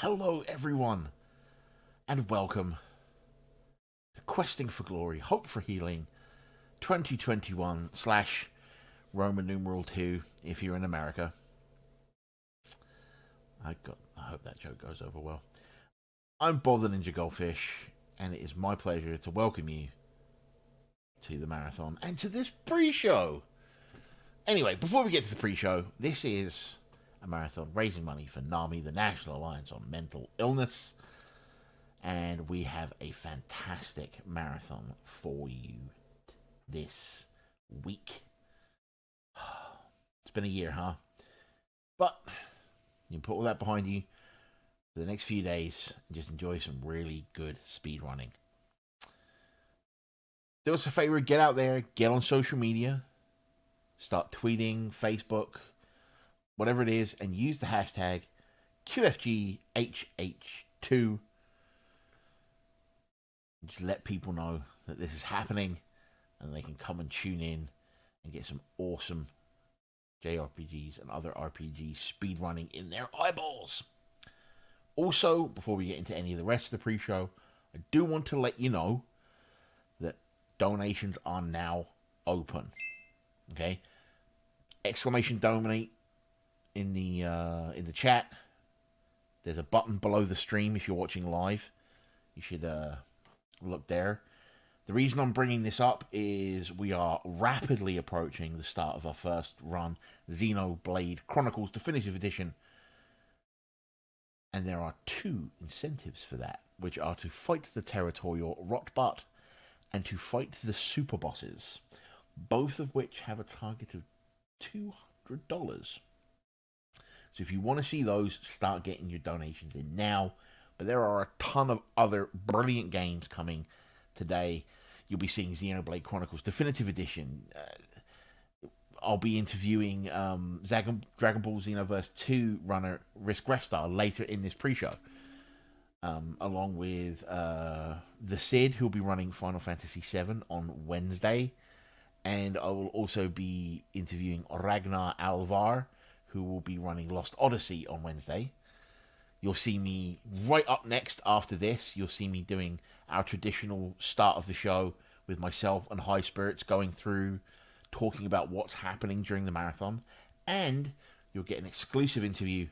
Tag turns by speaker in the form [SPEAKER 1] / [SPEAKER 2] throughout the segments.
[SPEAKER 1] Hello, everyone, and welcome to Questing for Glory, Hope for Healing 2021 slash Roman numeral 2 if you're in America. I hope that joke goes over well. I'm Bob the Ninja Goldfish, and it is my pleasure to welcome you to the marathon and to this pre-show. Anyway, before we get to the pre-show, this is a marathon raising money for NAMI, the National Alliance on Mental Illness. And we have a fantastic marathon for you this week. It's been a year, huh? But you can put all that behind you for the next few days and just enjoy some really good speed running. Do us a favor, get out there, get on social media, start tweeting, Facebook, whatever it is, and use the hashtag QFGHH2. Just let people know that this is happening and they can come and tune in and get some awesome JRPGs and other RPG speedrunning in their eyeballs. Also, before we get into any of the rest of the pre-show, I do want to let you know that donations are now open. Okay? Exclamation donate in the chat. There's a button below the stream if you're watching live. You should look there. The reason I'm bringing this up is we are rapidly approaching the start of our first run, Xenoblade Chronicles Definitive Edition. And there are two incentives for that, which are to fight the territorial rotbutt and to fight the super bosses, both of which have a target of $200. So if you want to see those, start getting your donations in now. But there are a ton of other brilliant games coming today. You'll be seeing Xenoblade Chronicles Definitive Edition. I'll be interviewing Dragon Ball Xenoverse 2 runner Risk Restar later in this pre-show. Along with the Sid, who'll be running Final Fantasy VII on Wednesday. And I will also be interviewing Ragnar Alvar, who will be running Lost Odyssey on Wednesday. You'll see me right up next after this. You'll see me doing our traditional start of the show with myself and High Spirits going through, talking about what's happening during the marathon. And you'll get an exclusive interview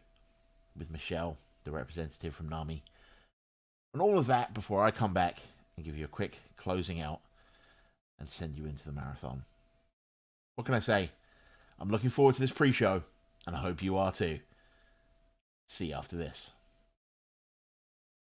[SPEAKER 1] with Michelle, the representative from NAMI. And all of that before I come back and give you a quick closing out and send you into the marathon. What can I say? I'm looking forward to this pre-show, and I hope you are too. See you after this.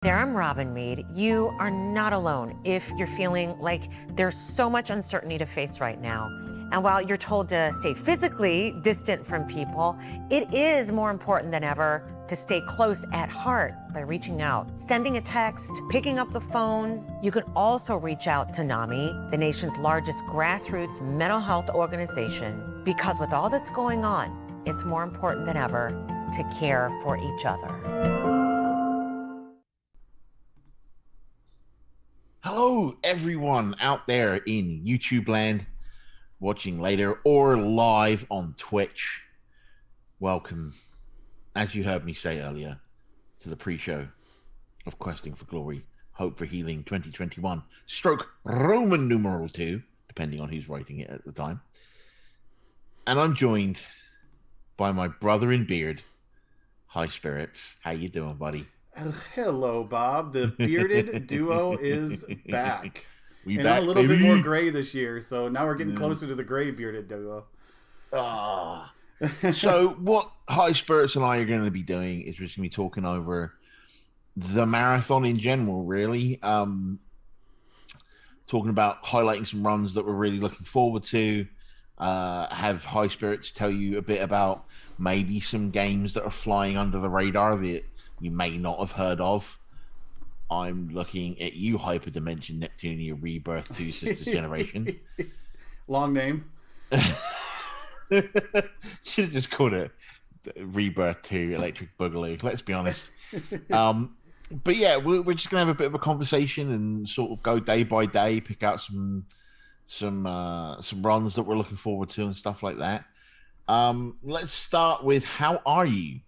[SPEAKER 2] There, I'm Robin Mead. You are not alone if you're feeling like there's so much uncertainty to face right now. And while you're told to stay physically distant from people, it is more important than ever to stay close at heart by reaching out, sending a text, picking up the phone. You can also reach out to NAMI, the nation's largest grassroots mental health organization, because with all that's going on, it's more important than ever to care for each other.
[SPEAKER 1] Hello, everyone out there in YouTube land, watching later or live on Twitch. Welcome, as you heard me say earlier, to the pre-show of Questing for Glory, Hope for Healing 2021, stroke Roman numeral 2, depending on who's writing it at the time. And I'm joined by my brother in beard, High Spirits. How you doing, buddy?
[SPEAKER 3] Hello, Bob. The bearded duo is back.
[SPEAKER 1] We
[SPEAKER 3] and
[SPEAKER 1] back,
[SPEAKER 3] I'm a little
[SPEAKER 1] baby.
[SPEAKER 3] bit more gray this year, so now we're getting closer to the gray bearded duo.
[SPEAKER 1] So what High Spirits and I are going to be doing is we're just going to be talking over the marathon in general, really. Talking about highlighting some runs that we're really looking forward to. Have High Spirits tell you a bit about maybe some games that are flying under the radar that you may not have heard of. I'm looking at you, Hyperdimension Neptunia Rebirth 2 Sisters Generation.
[SPEAKER 3] Long name.
[SPEAKER 1] Should have just called it Rebirth 2 Electric Boogaloo, let's be honest. But yeah, we're just going to have a bit of a conversation and sort of go day by day, pick out some runs that we're looking forward to and stuff like that. Let's start with, how are you?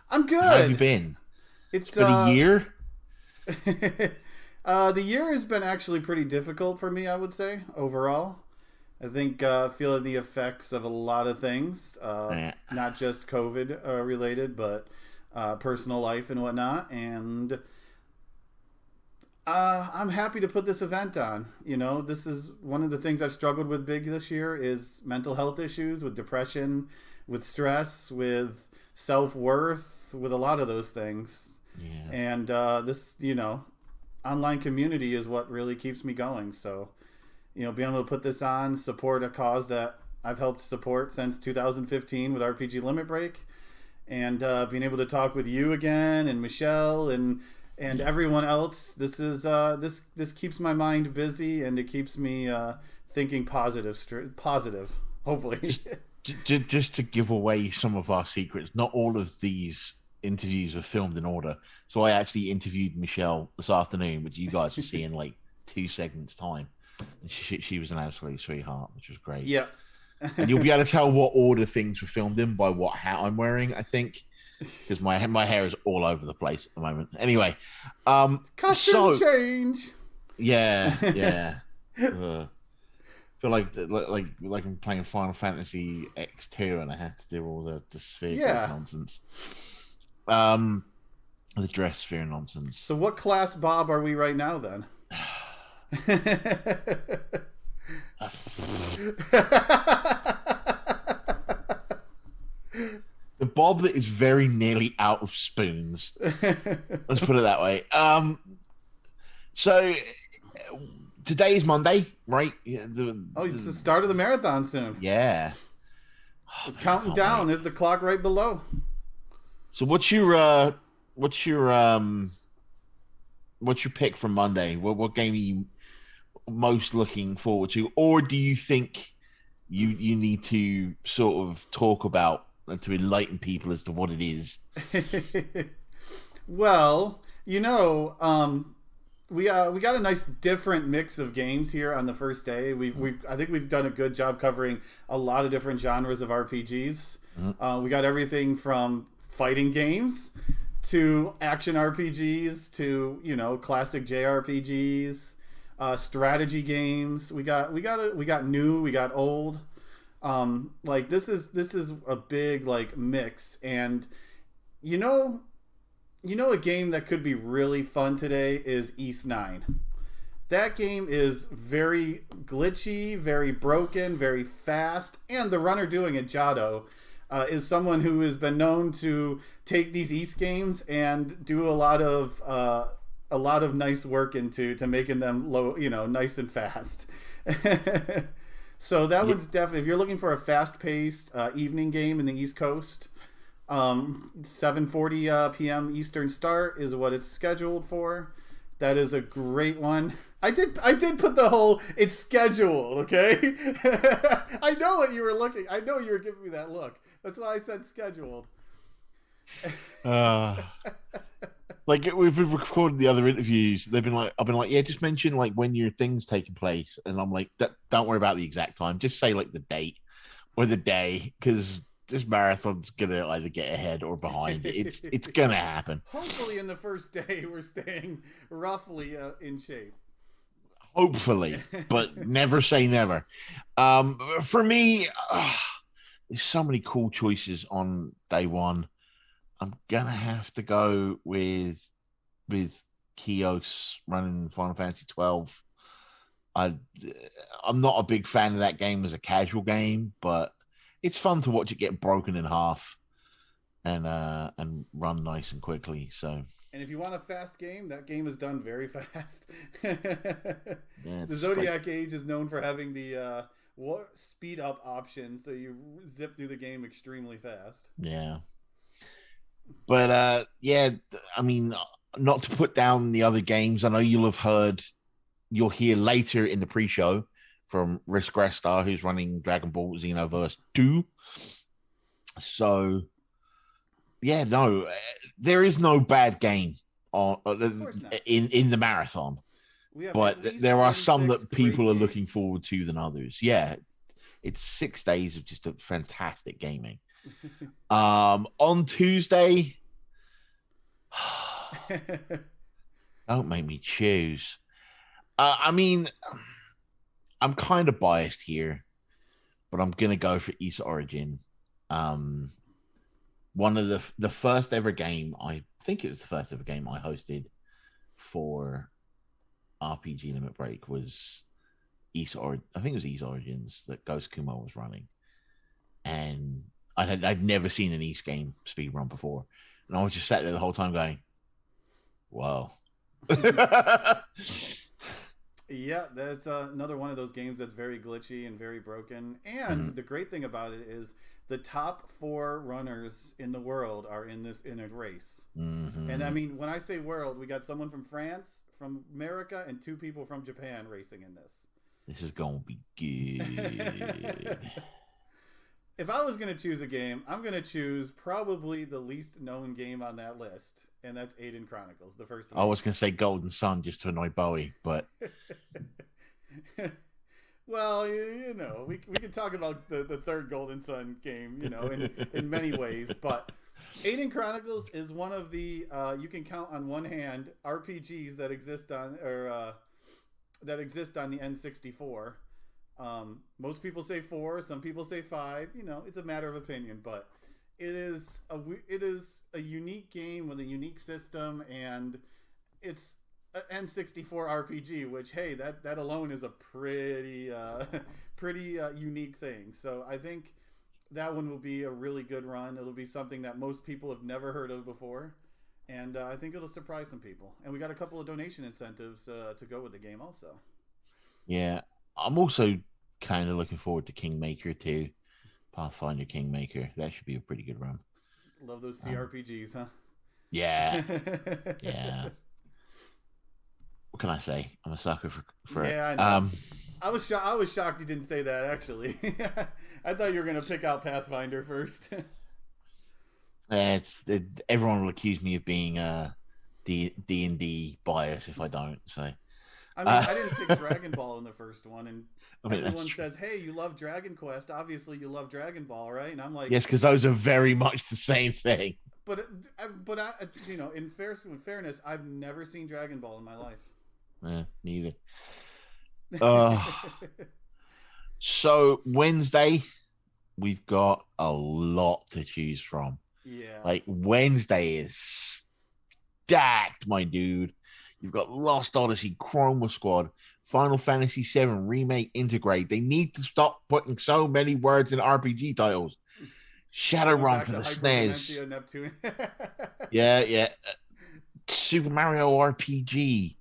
[SPEAKER 3] I'm good.
[SPEAKER 1] How have you been? It's
[SPEAKER 3] It's
[SPEAKER 1] been a year.
[SPEAKER 3] the year has been actually pretty difficult for me, I would say, overall. I think feeling the effects of a lot of things,
[SPEAKER 1] Yeah.
[SPEAKER 3] not just COVID related, but personal life and whatnot. And I'm happy to put this event on. You know, this is one of the things I've struggled with big this year is mental health issues, with depression, with stress, with self worth, with a lot of those things.
[SPEAKER 1] Yeah.
[SPEAKER 3] And this, online community is what really keeps me going. So, being able to put this on, support a cause that I've helped support since 2015 with RPG Limit Break, and being able to talk with you again and Michelle and everyone else. This is this keeps my mind busy, and it keeps me thinking positive. Hopefully.
[SPEAKER 1] Just to give away some of our secrets, not all of these interviews were filmed in order. So I actually interviewed Michelle this afternoon, which you guys will see in like 2 seconds time. And she was an absolute sweetheart, which was great.
[SPEAKER 3] Yeah.
[SPEAKER 1] And you'll be able to tell what order things were filmed in by what hat I'm wearing, I think, because my hair is all over the place at the moment. Anyway,
[SPEAKER 3] costume change.
[SPEAKER 1] Yeah. Feel like I'm playing Final Fantasy X2 and I have to do all the sphere nonsense. The dress sphere nonsense.
[SPEAKER 3] So what class Bob are we right now then?
[SPEAKER 1] The Bob that is very nearly out of spoons. Let's put it that way. So today is Monday, right? Yeah,
[SPEAKER 3] it's the start of the marathon soon.
[SPEAKER 1] Yeah.
[SPEAKER 3] Counting down. Is the clock right below?
[SPEAKER 1] So what's your pick from Monday? What game are you most looking forward to, or do you think you need to sort of talk about to enlighten people as to what it is?
[SPEAKER 3] Well, we got a nice different mix of games here on the first day. I think we've done a good job covering a lot of different genres of RPGs. We got everything from fighting games to action RPGs to classic JRPGs, strategy games. We got new, we got old. This is a big mix, and a game that could be really fun today is East 9. That game is very glitchy, very broken, very fast, and the runner doing it, Jado, is someone who has been known to take these East games and do a lot of nice work into making them nice and fast. So that one's definitely, if you're looking for a fast-paced evening game in the East Coast, 7:40 p.m. Eastern start is what it's scheduled for. That is a great one. I did put the whole it's scheduled, okay? I know what you were looking. I know you were giving me that look. That's why I said scheduled.
[SPEAKER 1] We've been recording the other interviews. I've been like, yeah, just mention when your thing's taking place, and I'm like, don't worry about the exact time. Just say the date or the day, because this marathon's gonna either get ahead or behind. It's gonna happen.
[SPEAKER 3] Hopefully, in the first day, we're staying roughly in shape.
[SPEAKER 1] Hopefully, but never say never. For me, there's so many cool choices on day one. I'm gonna have to go with Kios running Final Fantasy 12. I'm not a big fan of that game as a casual game, but it's fun to watch it get broken in half and run nice and quickly. So.
[SPEAKER 3] And if you want a fast game, that game is done very fast. The Zodiac Age is known for having the speed up option, so you zip through the game extremely fast.
[SPEAKER 1] Yeah. But I mean, not to put down the other games. I know you'll hear later in the pre-show from Risk Restar, who's running Dragon Ball Xenoverse 2. So, there is no bad game in the marathon, but there are some that people are looking forward to than others. Yeah, it's 6 days of just a fantastic gaming. On Tuesday, Don't make me choose. I mean, I'm kind of biased here, but I'm gonna go for East Origin. Um, One of the first ever game, I think it was the first ever game I hosted for RPG Limit Break was I think it was East Origins that Ghost Kumo was running, and I'd never seen an East game speed run before, and I was just sat there the whole time going, "Wow."
[SPEAKER 3] Yeah, that's another one of those games that's very glitchy and very broken. And the great thing about it is the top 4 runners in the world are in a race. And I mean, when I say world, we got someone from France, from America, and 2 people from Japan racing in this.
[SPEAKER 1] This is gonna be good.
[SPEAKER 3] If I was going to choose a game, I'm going to choose probably the least known game on that list, and that's Aiden Chronicles, the first one.
[SPEAKER 1] I was gonna say Golden Sun just to annoy Bowie, but
[SPEAKER 3] well, you know, we can talk about the third Golden Sun game, you know, in many ways, but Aiden Chronicles is one of the you can count on one hand RPGs that exist on the N64. Most people say 4, some people say 5. You know, it's a matter of opinion, but it is a unique game with a unique system, and it's an N64 RPG. Which, hey, that alone is a pretty unique thing. So I think that one will be a really good run. It'll be something that most people have never heard of before, and I think it'll surprise some people. And we got a couple of donation incentives to go with the game also.
[SPEAKER 1] yeah, I'm also kind of looking forward to Kingmaker too. Pathfinder Kingmaker. That should be a pretty good run.
[SPEAKER 3] Love those CRPGs, huh?
[SPEAKER 1] Yeah. Yeah. What can I say? I'm a sucker for
[SPEAKER 3] yeah,
[SPEAKER 1] it.
[SPEAKER 3] I know. I was shocked you didn't say that, actually. I thought you were going to pick out Pathfinder first.
[SPEAKER 1] Everyone will accuse me of being D&D bias if I don't. So
[SPEAKER 3] I mean, I didn't pick Dragon Ball in the first one, and everyone says, "Hey, you love Dragon Quest. Obviously, you love Dragon Ball, right?" And I'm like,
[SPEAKER 1] yes, because those are very much the same thing.
[SPEAKER 3] But you know, in fairness, I've never seen Dragon Ball in my life.
[SPEAKER 1] Neither. So Wednesday, we've got a lot to choose from.
[SPEAKER 3] Yeah.
[SPEAKER 1] Like Wednesday is stacked, my dude. You've got Lost Odyssey, Chroma Squad, Final Fantasy VII Remake Integrate. They need to stop putting so many words in RPG titles. Shadowrun for the SNES. Yeah. Super Mario RPG.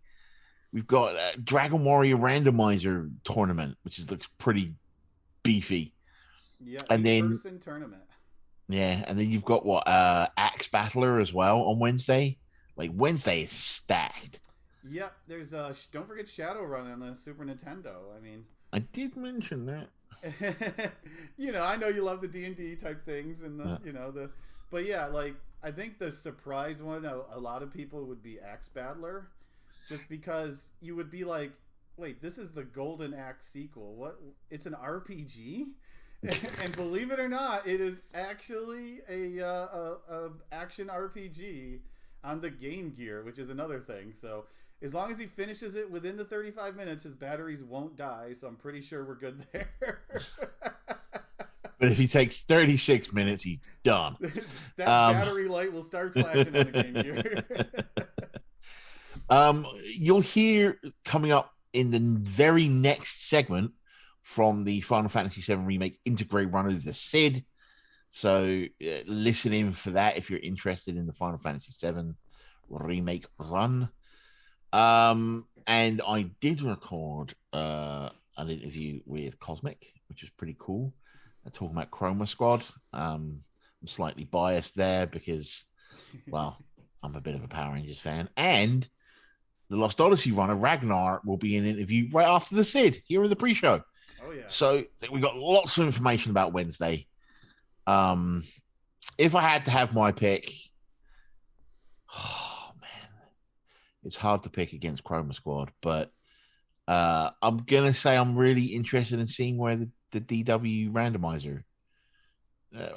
[SPEAKER 1] We've got Dragon Warrior Randomizer Tournament, which looks pretty beefy.
[SPEAKER 3] Yeah,
[SPEAKER 1] and then
[SPEAKER 3] person tournament.
[SPEAKER 1] Yeah, and then you've got Axe Battler as well on Wednesday. Like Wednesday is stacked.
[SPEAKER 3] Yeah, there's don't forget Shadowrun on the Super Nintendo. I mean,
[SPEAKER 1] I did mention that.
[SPEAKER 3] You know, I know you love the D&D type things and but yeah, like I think the surprise one a lot of people would be Axe Battler, just because you would be like, wait, this is the Golden Axe sequel. What? It's an RPG? And believe it or not, it is actually a action RPG on the Game Gear, which is another thing. So as long as he finishes it within the 35 minutes, his batteries won't die. So I'm pretty sure we're good there.
[SPEAKER 1] But if he takes 36 minutes, he's done.
[SPEAKER 3] That battery light will start flashing on the Game Gear.
[SPEAKER 1] You'll hear coming up in the very next segment from the Final Fantasy VII Remake Integrate Run of the Cid. So listen in for that if you're interested in the Final Fantasy VII Remake run. And I did record an interview with Cosmic, which is pretty cool. Talking about Chroma Squad. I'm slightly biased there because, well, I'm a bit of a Power Rangers fan. And the Lost Odyssey runner, Ragnar, will be in an interview right after the Cid here in the pre-show.
[SPEAKER 3] Oh, yeah.
[SPEAKER 1] So we got lots of information about Wednesday. If I had to have my pick, oh man, it's hard to pick against Chroma Squad, but I'm gonna say I'm really interested in seeing where the DW randomizer,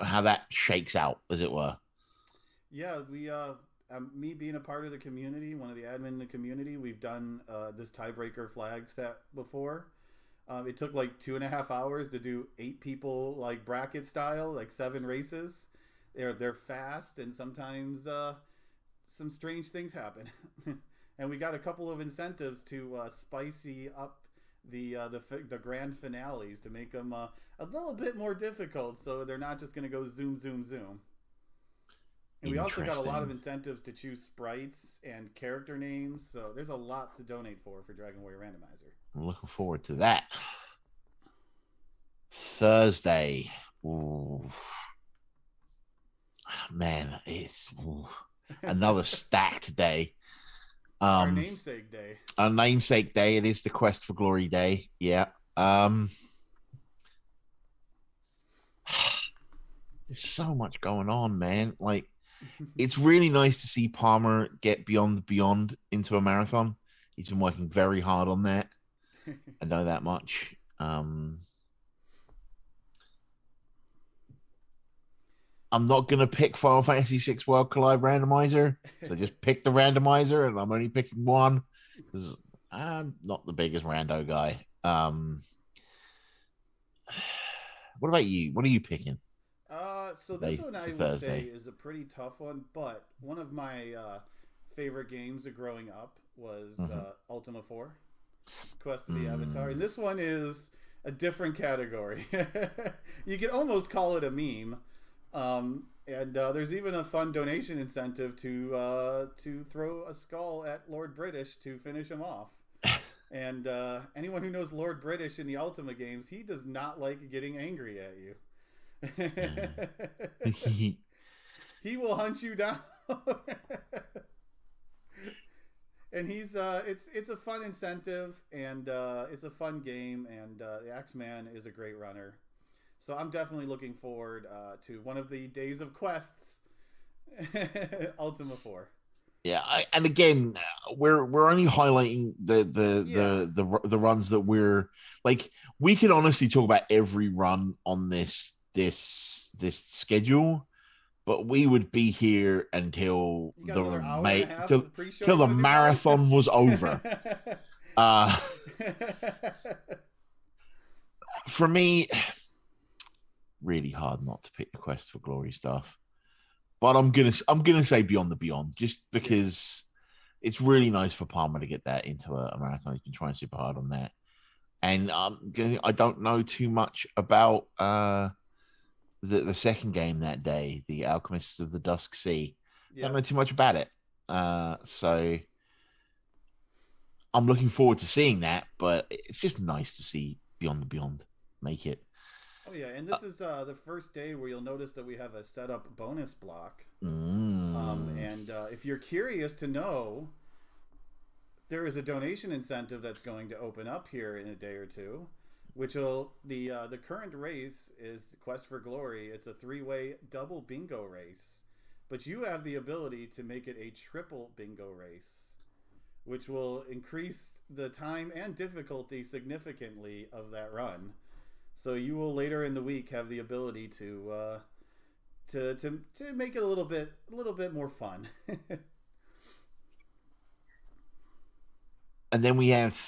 [SPEAKER 1] how that shakes out, as it were.
[SPEAKER 3] Yeah, we me being a part of the community, one of the admin in the community, we've done this tiebreaker flag set before. It took like 2.5 hours to do 8 people, like bracket style, like 7 races. They're fast, and sometimes some strange things happen. And we got a couple of incentives to spicy up the grand finales to make them a little bit more difficult, so they're not just going to go zoom zoom zoom. And we also got a lot of incentives to choose sprites and character names, so there's a lot to donate for Dragon Warrior Randomizer.
[SPEAKER 1] I'm looking forward to that. Thursday. Ooh. Man, it's another stacked day.
[SPEAKER 3] Our namesake day.
[SPEAKER 1] Our namesake day. It is the Quest for Glory day. Yeah. There's so much going on, man. Like, it's really nice to see Palmer get Beyond the Beyond into a marathon. He's been working very hard on that. I know that much. I'm not going to pick Final Fantasy VI World Collide Randomizer. So just pick the randomizer, and I'm only picking one because I'm not the biggest rando guy. What about you? What are you picking?
[SPEAKER 3] So this one I would say is a pretty tough one, but one of my favorite games of growing up was Ultima 4, Quest of the Avatar. And this one is a different category. You could almost call it a meme. And there's even a fun donation incentive to throw a skull at Lord British to finish him off. And anyone who knows Lord British in the Ultima games, he does not like getting angry at you. He will hunt you down. And he's it's a fun incentive, and it's a fun game, and the Axeman is a great runner. So I'm definitely looking forward to one of the days of quests, Ultima 4.
[SPEAKER 1] Yeah, and again, we're only highlighting the runs that we're like. We could honestly talk about every run on this schedule, but we would be here until the marathon was over. For me, really hard not to pick the Quest for Glory stuff, but I'm gonna say Beyond the Beyond, just because it's really nice for Palmer to get that into a marathon. He's been trying super hard on that, and I don't know too much about the second game that day, the Alchemists of the Dusk Sea. Don't know too much about it, so I'm looking forward to seeing that. But it's just nice to see Beyond the Beyond make it.
[SPEAKER 3] Oh yeah, and this is the first day where you'll notice that we have a setup bonus block. And if you're curious to know, there is a donation incentive that's going to open up here in a day or two, which will the current race is the Quest for Glory. It's a 3-way double bingo race, but you have the ability to make it a triple bingo race, which will increase the time and difficulty significantly of that run. So you will later in the week have the ability to make it a little bit more fun.
[SPEAKER 1] And then we have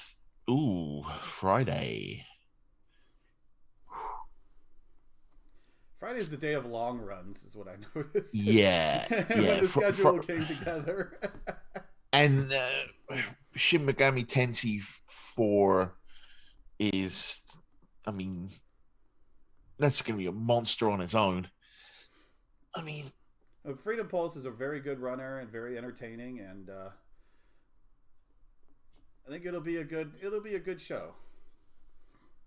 [SPEAKER 1] Friday.
[SPEAKER 3] Friday is the day of long runs, is what I noticed.
[SPEAKER 1] Yeah,
[SPEAKER 3] when the schedule came together.
[SPEAKER 1] And Shin Megami Tensei 4 is, I mean, that's going to be a monster on its own. I mean,
[SPEAKER 3] Freedom Pulse is a very good runner and very entertaining, and I think it'll be a good show.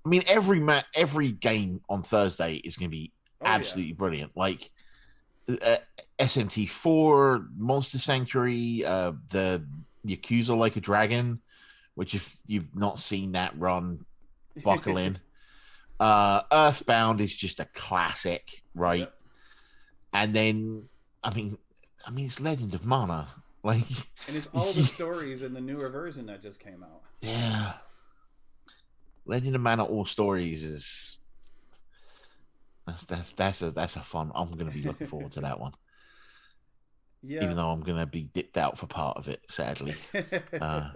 [SPEAKER 1] I mean, every game on Thursday is going to be absolutely brilliant. Like SMT4, Monster Sanctuary, the Yakuza Like a Dragon, which if you've not seen that run, buckle in. Earthbound is just a classic, right? Yep. And then, I mean, it's Legend of Mana, like,
[SPEAKER 3] and it's all the stories in the newer version that just came out.
[SPEAKER 1] Yeah, Legend of Mana All Stories is that's a fun. I'm going to be looking forward to that one.
[SPEAKER 3] Yeah.
[SPEAKER 1] even though I'm gonna be dipped out for part of it, sadly. Uh,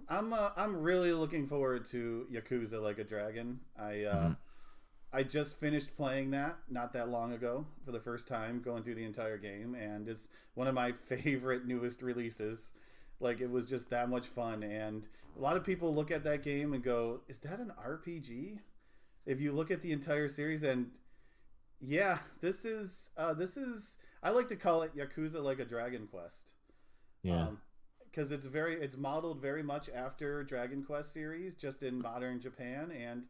[SPEAKER 3] I'm really looking forward to Yakuza Like a Dragon.
[SPEAKER 1] mhm.
[SPEAKER 3] I just finished playing that not that long ago for the first time, going through the entire game, and it's one of my favorite newest releases. Like, it was just that much fun, and a lot of people look at that game and go, "Is that an RPG?" If you look at the entire series, and yeah, this is I like to call it Yakuza Like a Dragon Quest.
[SPEAKER 1] Yeah.
[SPEAKER 3] Um, because it's modeled very much after Dragon Quest series, just in modern Japan, and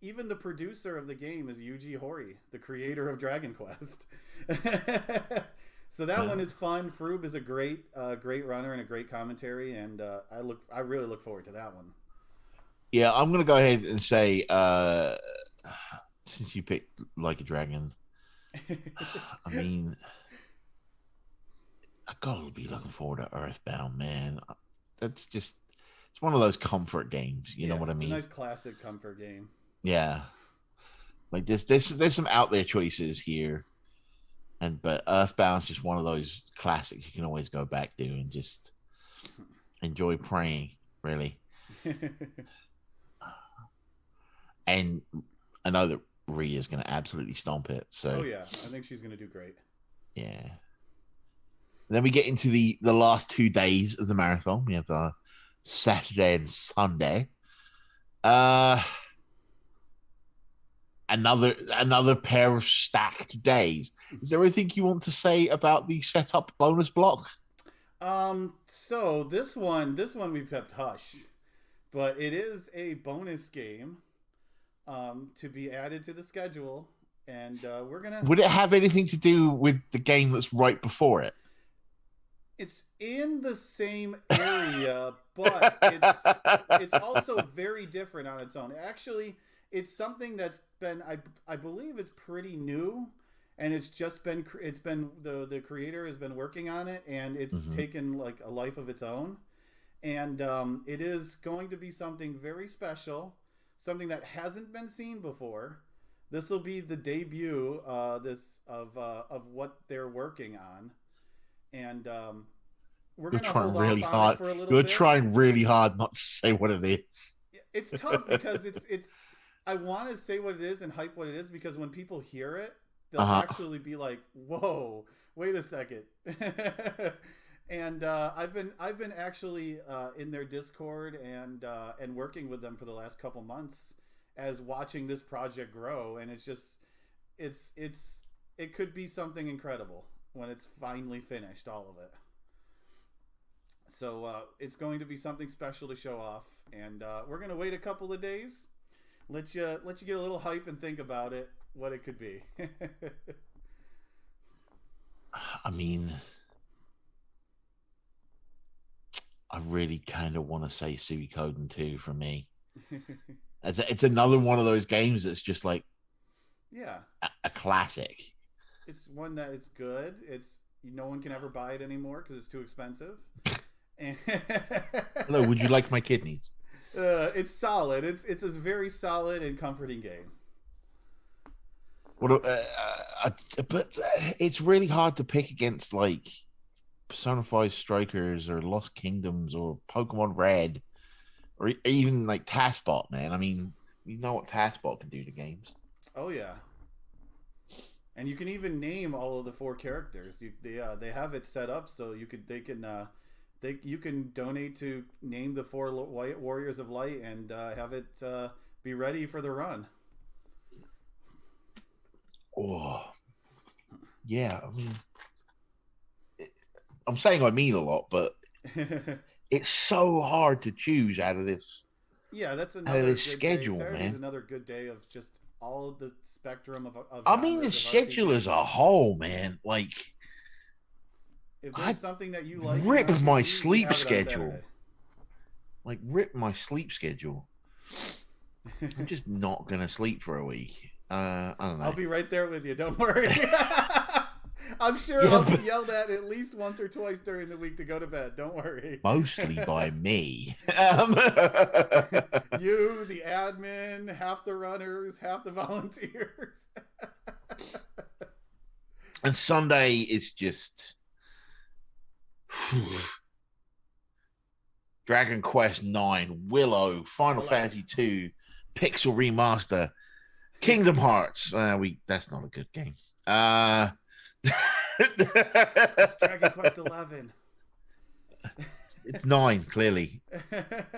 [SPEAKER 3] even the producer of the game is Yuji Horii, the creator of Dragon Quest. So that one is fun. Froob is a great runner and a great commentary, and I really look forward to that one.
[SPEAKER 1] Yeah, I'm gonna go ahead and say, since you picked Like a Dragon, I mean, I gotta be looking forward to Earthbound, man. That's just it's one of those comfort games. You know
[SPEAKER 3] Yeah,
[SPEAKER 1] what I
[SPEAKER 3] it's a
[SPEAKER 1] mean?
[SPEAKER 3] nice classic comfort game.
[SPEAKER 1] Yeah, like there's some out there choices here, but Earthbound's just one of those classics you can always go back to and just enjoy playing, really. And I know that Rhea's going to absolutely stomp it.
[SPEAKER 3] Oh
[SPEAKER 1] So
[SPEAKER 3] yeah, I think she's gonna do great.
[SPEAKER 1] yeah. And then we get into the last 2 days of the marathon. We have Saturday and Sunday. Uh, another pair of stacked days. Is there anything you want to say about the setup bonus block?
[SPEAKER 3] So this one we've kept hush, but it is a bonus game, to be added to the schedule, and we're gonna.
[SPEAKER 1] Would it have anything to do with the game that's right before it?
[SPEAKER 3] It's in the same area, but it's also very different on its own. Actually, it's something that's been I believe it's pretty new, and it's been the creator has been working on it, and it's
[SPEAKER 1] Mhm.
[SPEAKER 3] taken like a life of its own, and it is going to be something very special, something that hasn't been seen before. This will be the debut this of what they're working on, and we're
[SPEAKER 1] You're
[SPEAKER 3] gonna
[SPEAKER 1] trying
[SPEAKER 3] hold off
[SPEAKER 1] really
[SPEAKER 3] on it
[SPEAKER 1] hard.
[SPEAKER 3] for a little
[SPEAKER 1] You're
[SPEAKER 3] bit.
[SPEAKER 1] trying really hard not to say what it is.
[SPEAKER 3] It's tough because it's I want to say what it is and hype what it is, because when people hear it, they'll
[SPEAKER 1] Uh-huh.
[SPEAKER 3] actually be like, "Whoa, wait a second." And I've been actually in their Discord and working with them for the last couple months, as watching this project grow, and it's just it could be something incredible when it's finally finished, all of it. So it's going to be something special to show off, and we're gonna wait a couple of days, let you get a little hype and think about it, what it could be.
[SPEAKER 1] I mean, I really kind of want to say Suikoden 2 for me. It's another one of those games that's just like
[SPEAKER 3] Yeah,
[SPEAKER 1] a classic.
[SPEAKER 3] it's one that it's good. It's no one can ever buy it anymore because it's too expensive. And
[SPEAKER 1] Hello, would you like my kidneys?
[SPEAKER 3] it's solid. It's a very solid and comforting game.
[SPEAKER 1] What? But it's really hard to pick against like Persona 5 Strikers or Lost Kingdoms or Pokemon Red or even like Taskbot, man. I mean, you know what Taskbot can do to games.
[SPEAKER 3] Oh yeah, and you can even name all of the four characters. They have it set up so you can donate to name the four White Warriors of Light, and have it be ready for the run.
[SPEAKER 1] Oh, yeah. I mean, I'm saying I mean a lot, but it's so hard to choose
[SPEAKER 3] Yeah, that's
[SPEAKER 1] out of
[SPEAKER 3] another
[SPEAKER 1] this
[SPEAKER 3] good day.
[SPEAKER 1] schedule,
[SPEAKER 3] Saturday's
[SPEAKER 1] man.
[SPEAKER 3] another good day of just all of the spectrum of
[SPEAKER 1] I mean, the
[SPEAKER 3] genres of
[SPEAKER 1] schedule as
[SPEAKER 3] RPGs.
[SPEAKER 1] a whole, man. Like,
[SPEAKER 3] If
[SPEAKER 1] I
[SPEAKER 3] there's something that you like in
[SPEAKER 1] rip my
[SPEAKER 3] RPG, we
[SPEAKER 1] sleep
[SPEAKER 3] have it on
[SPEAKER 1] schedule. Like, rip my sleep schedule. I'm
[SPEAKER 3] Saturday.
[SPEAKER 1] just not gonna sleep for a week. I don't
[SPEAKER 3] I'll
[SPEAKER 1] know.
[SPEAKER 3] be right there with you. Don't worry. I'm sure
[SPEAKER 1] Yeah,
[SPEAKER 3] I'll be
[SPEAKER 1] but
[SPEAKER 3] yelled at least once or twice during the week to go to bed. Don't worry.
[SPEAKER 1] mostly by me.
[SPEAKER 3] You, the admin, half the runners, half the volunteers.
[SPEAKER 1] And Sunday is just Dragon Quest 9, Willow, Final
[SPEAKER 3] 11.
[SPEAKER 1] Fantasy 2, Pixel Remaster, Kingdom Hearts. That's not a good game.
[SPEAKER 3] It's Dragon Quest 11.
[SPEAKER 1] It's 9, clearly.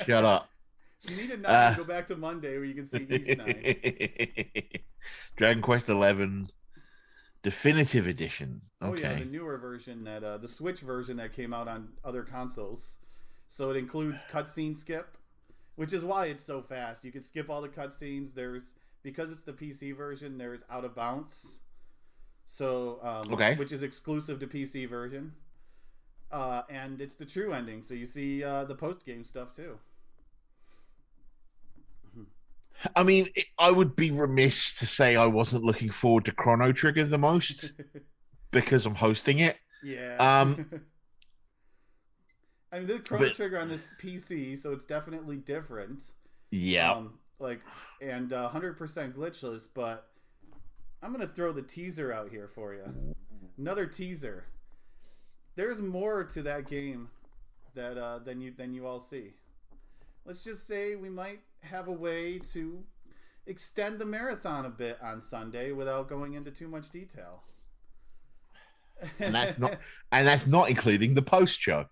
[SPEAKER 1] Shut up.
[SPEAKER 3] You need a 9 to go back to Monday where you can see East 9.
[SPEAKER 1] Dragon Quest 11 Definitive Edition. Okay.
[SPEAKER 3] Oh yeah, the newer version the Switch version that came out on other consoles. So it includes cutscene skip, which is why it's so fast. You can skip all the cutscenes. Because it's the PC version, there's out of bounds. So which is exclusive to PC version. And it's the true ending, so you see the post game stuff too.
[SPEAKER 1] I mean, I would be remiss to say I wasn't looking forward to Chrono Trigger the most because I'm hosting it.
[SPEAKER 3] Yeah. I mean, the Chrono Trigger on this PC, so it's definitely different.
[SPEAKER 1] Yeah.
[SPEAKER 3] 100% glitchless, but I'm gonna throw the teaser out here for you. Another teaser. There's more to that game that than you all see. Let's just say we might have a way to extend the marathon a bit on Sunday without going into too much detail.
[SPEAKER 1] And that's not including the post show.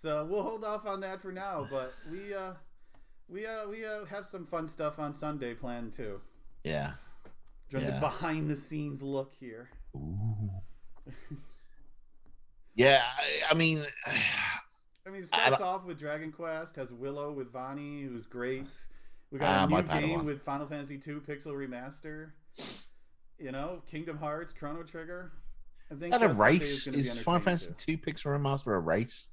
[SPEAKER 3] So we'll hold off on that for now, but we have some fun stuff on Sunday planned too.
[SPEAKER 1] Yeah.
[SPEAKER 3] The behind the scenes look here.
[SPEAKER 1] Ooh. Yeah, I mean,
[SPEAKER 3] it starts off with Dragon Quest, has Willow with Vani, who's great. We got a new game with Final Fantasy 2 Pixel Remaster. Kingdom Hearts, Chrono Trigger. I think
[SPEAKER 1] a race is Final Fantasy 2 Pixel Remaster a race?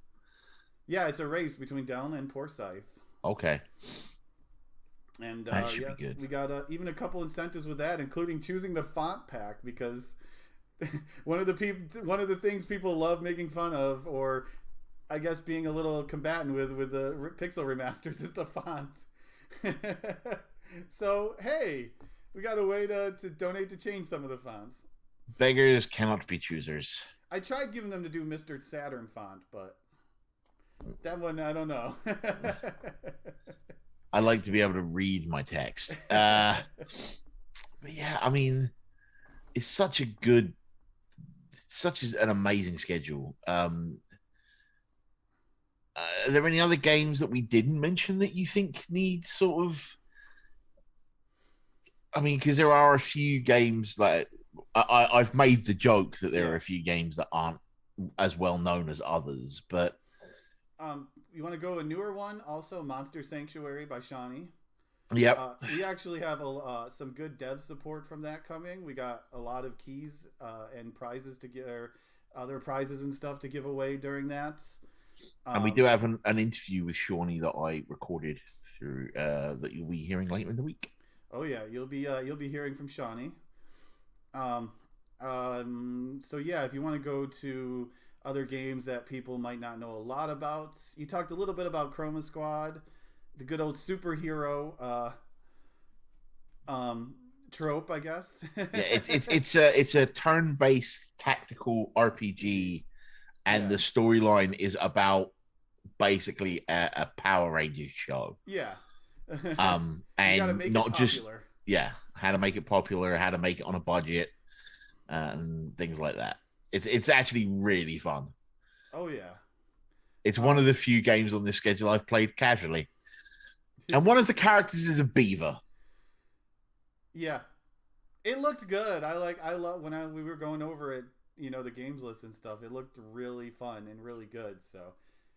[SPEAKER 3] Yeah, it's a race between Deln and Forsyth.
[SPEAKER 1] Okay.
[SPEAKER 3] And
[SPEAKER 1] that should be good.
[SPEAKER 3] We got even a couple incentives with that, including choosing the font pack, because one of the things people love making fun of, or I guess being a little combatant with the Pixel remasters, is the font. So hey, we got a way to donate to change some of the fonts.
[SPEAKER 1] Beggars cannot be choosers.
[SPEAKER 3] I tried giving them to do Mr. Saturn font, but that one I don't know.
[SPEAKER 1] I like to be able to read my text. But yeah, I mean, it's such an amazing schedule. Are there any other games that we didn't mention that you think need sort of? I mean, because there are a few games that I've made the joke that there are a few games that aren't as well known as others, but
[SPEAKER 3] you want to go a newer one? Also, Monster Sanctuary by Shawnee.
[SPEAKER 1] Yep.
[SPEAKER 3] We actually have some good dev support from that coming. We got a lot of keys and prizes to give, or other prizes and stuff to give away during that.
[SPEAKER 1] And we do have an interview with Shawnee that I recorded through that you'll be hearing later in the week.
[SPEAKER 3] Oh yeah, you'll be hearing from Shawnee. So yeah, if you want to go to other games that people might not know a lot about, you talked a little bit about Chroma Squad, the good old superhero trope, I guess.
[SPEAKER 1] Yeah, it's a turn-based tactical RPG, and the storyline is about basically a Power Rangers show.
[SPEAKER 3] Yeah.
[SPEAKER 1] And not just how to make it popular, how to make it on a budget, and things like that. It's actually really fun.
[SPEAKER 3] Oh yeah.
[SPEAKER 1] It's one of the few games on this schedule I've played casually. And one of the characters is a beaver.
[SPEAKER 3] Yeah. It looked good. I love when we were going over it, the games list and stuff. It looked really fun and really good. So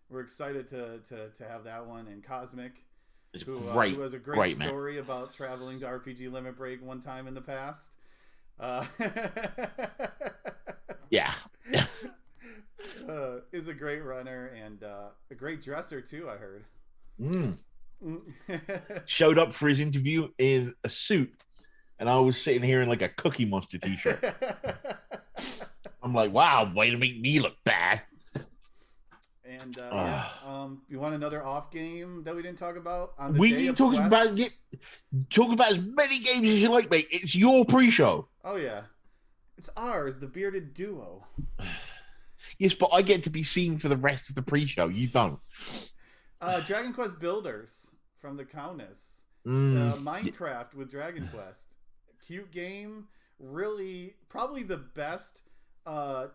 [SPEAKER 3] we're excited to have that one. And Cosmic, who has a great story about traveling to RPG Limit Break one time in the past.
[SPEAKER 1] Yeah.
[SPEAKER 3] Is a great runner and a great dresser too, I heard.
[SPEAKER 1] Showed up for his interview in a suit, and I was sitting here in like a Cookie Monster t-shirt. I'm like, wow, way to make me look bad.
[SPEAKER 3] And You want another off game that we didn't talk about on the
[SPEAKER 1] We
[SPEAKER 3] day
[SPEAKER 1] can
[SPEAKER 3] of
[SPEAKER 1] talk
[SPEAKER 3] Quest?
[SPEAKER 1] about as many games as you like, mate. It's your pre-show.
[SPEAKER 3] Oh yeah, it's ours, the bearded duo.
[SPEAKER 1] Yes, but I get to be seen for the rest of the pre-show. You don't.
[SPEAKER 3] Dragon Quest Builders from the Countess. Minecraft with Dragon Quest. Cute game. Really, probably the best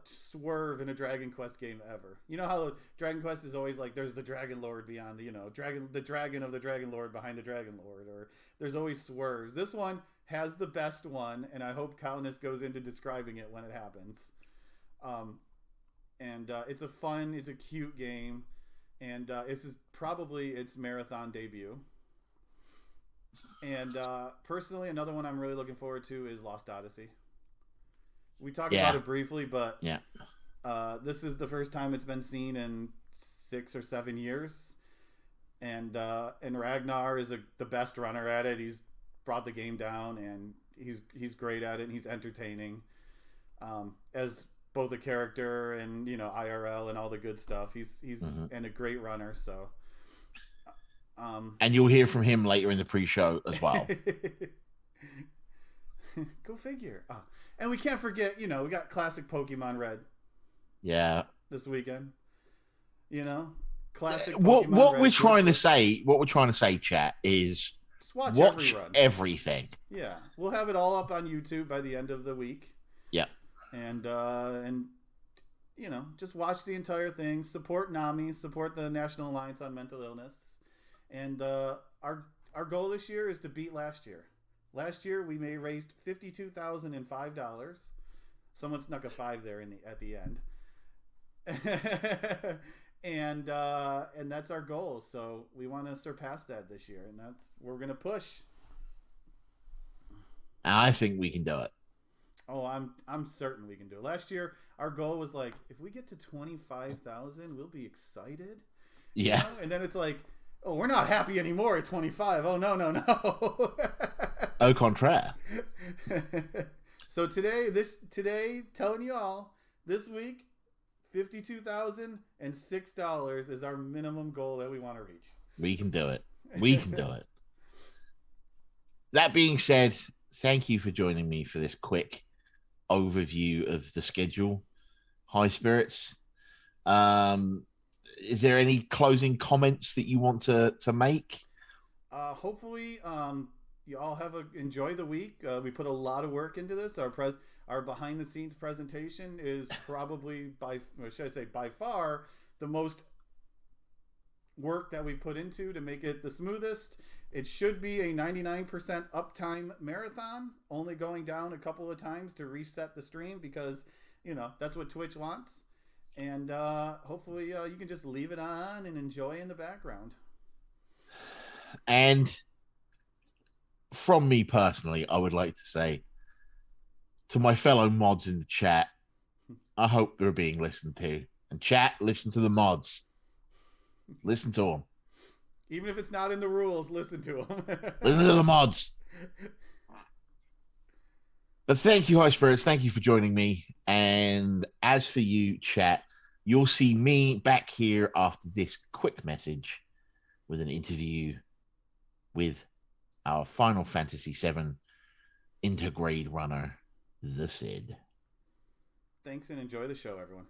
[SPEAKER 3] swerve in a Dragon Quest game ever. You know how Dragon Quest is always like, there's the Dragon Lord beyond the, the dragon of the Dragon Lord behind the Dragon Lord, or there's always swerves. This one has the best one, and I hope Countess goes into describing it when it happens. It's a fun, it's a cute game, and this is probably its marathon debut. And personally, another one I'm really looking forward to is Lost Odyssey. We talked about it briefly, but this is the first time it's been seen in 6 or 7 years. And Ragnar is the best runner at it. He's brought the game down, and he's great at it, and he's entertaining as both a character and IRL and all the good stuff. He's and a great runner. So.
[SPEAKER 1] And you'll hear from him later in the pre-show as well.
[SPEAKER 3] Go figure. Oh. And we can't forget, we got classic Pokemon Red.
[SPEAKER 1] Yeah.
[SPEAKER 3] This weekend. Classic.
[SPEAKER 1] What
[SPEAKER 3] Pokemon
[SPEAKER 1] we're trying to say, chat, is
[SPEAKER 3] just watch
[SPEAKER 1] everything.
[SPEAKER 3] Yeah, we'll have it all up on YouTube by the end of the week.
[SPEAKER 1] Yeah.
[SPEAKER 3] And just watch the entire thing. Support NAMI. Support the National Alliance on Mental Illness. And our goal this year is to beat last year. Last year we raised $52,005. Someone snuck a 5 there at the end. and that's our goal. So we want to surpass that this year, and we're gonna push.
[SPEAKER 1] And I think we can do it.
[SPEAKER 3] Oh, I'm certain we can do it. Last year our goal was like, if we get to 25,000, we'll be excited.
[SPEAKER 1] Yeah.
[SPEAKER 3] And then it's like, oh, we're not happy anymore at 25. Oh, no.
[SPEAKER 1] Au contraire.
[SPEAKER 3] So today, telling you all, this week, $52,006 is our minimum goal that we want to reach.
[SPEAKER 1] We can do it. We can do it. That being said, thank you for joining me for this quick overview of the schedule. High Spirits. Is there any closing comments that you want to make?
[SPEAKER 3] Hopefully, you all enjoy the week. We put a lot of work into this. Our behind the scenes presentation is probably by far the most work that we put into to make it the smoothest. It should be a 99% uptime marathon, only going down a couple of times to reset the stream because that's what Twitch wants. And hopefully you can just leave it on and enjoy in the background.
[SPEAKER 1] And from me personally, I would like to say to my fellow mods in the chat, I hope they're being listened to. And chat, listen to the mods. Listen to them.
[SPEAKER 3] Even if it's not in the rules, listen to them.
[SPEAKER 1] Listen to the mods. But thank you, High Spirits. Thank you for joining me. And as for you, chat, you'll see me back here after this quick message with an interview with our Final Fantasy VII intergrade runner, the Cid.
[SPEAKER 3] Thanks and enjoy the show, everyone.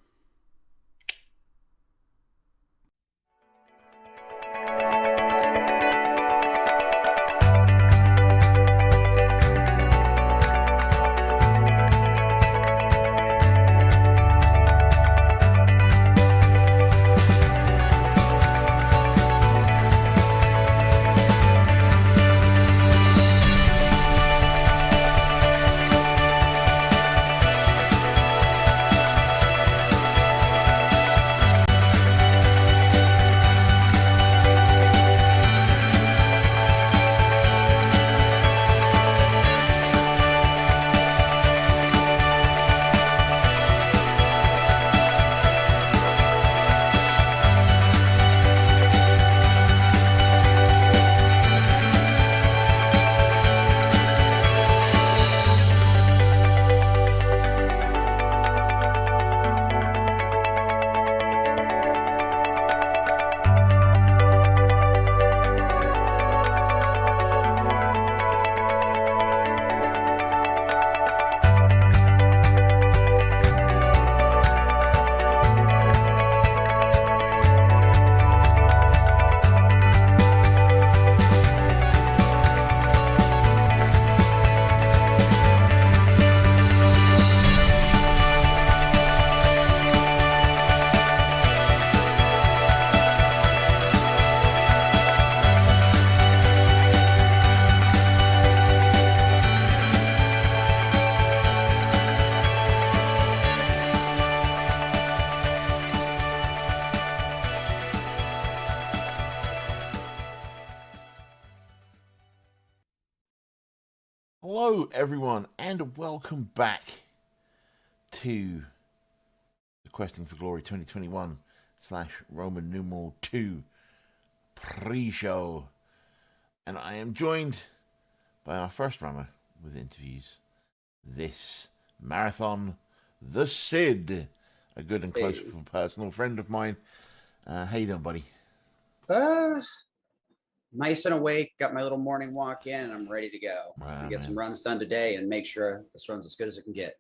[SPEAKER 1] Hello, everyone, and welcome back to the Questing for Glory 2021 / Roman numeral 2 pre-show. And I am joined by our first runner with interviews this marathon, the Sid, a good and close personal friend of mine. How you doing, buddy?
[SPEAKER 4] Nice and awake, got my little morning walk in, and I'm ready to go. Get some runs done today and make sure this run's as good as it can get.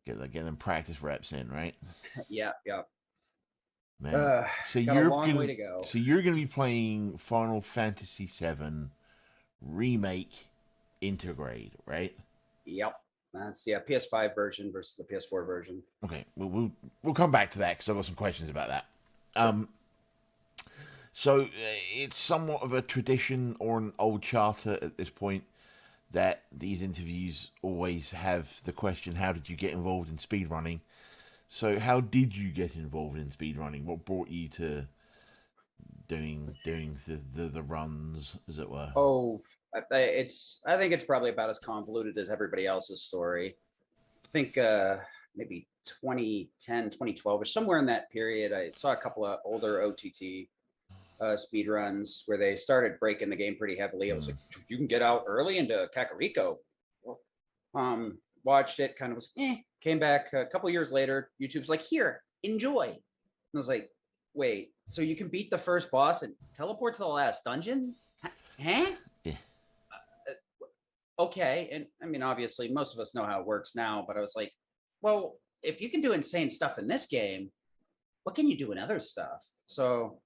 [SPEAKER 1] Get them practice reps in, right?
[SPEAKER 4] Yeah.
[SPEAKER 1] Man. So
[SPEAKER 4] got a long way to go.
[SPEAKER 1] So you're gonna be playing Final Fantasy VII Remake Intergrade, right? Yep.
[SPEAKER 4] That's PS5 version versus the PS4 version.
[SPEAKER 1] Okay, we'll come back to that because I've got some questions about that. So it's somewhat of a tradition or an old charter at this point that these interviews always have the question, how did you get involved in speedrunning? So how did you get involved in speedrunning? What brought you to doing the runs, as it were?
[SPEAKER 4] I think it's probably about as convoluted as everybody else's story. I think maybe 2010, 2012, or somewhere in that period, I saw a couple of older OTT speed runs where they started breaking the game pretty heavily. I was like, you can get out early into Kakariko. Watched it, kind of was came back a couple years later. YouTube's like, here, enjoy. And I was like, wait, so you can beat the first boss and teleport to the last dungeon? Huh?
[SPEAKER 1] Yeah.
[SPEAKER 4] Okay. And I mean, obviously most of us know how it works now, but I was like, well, if you can do insane stuff in this game, what can you do in other stuff? So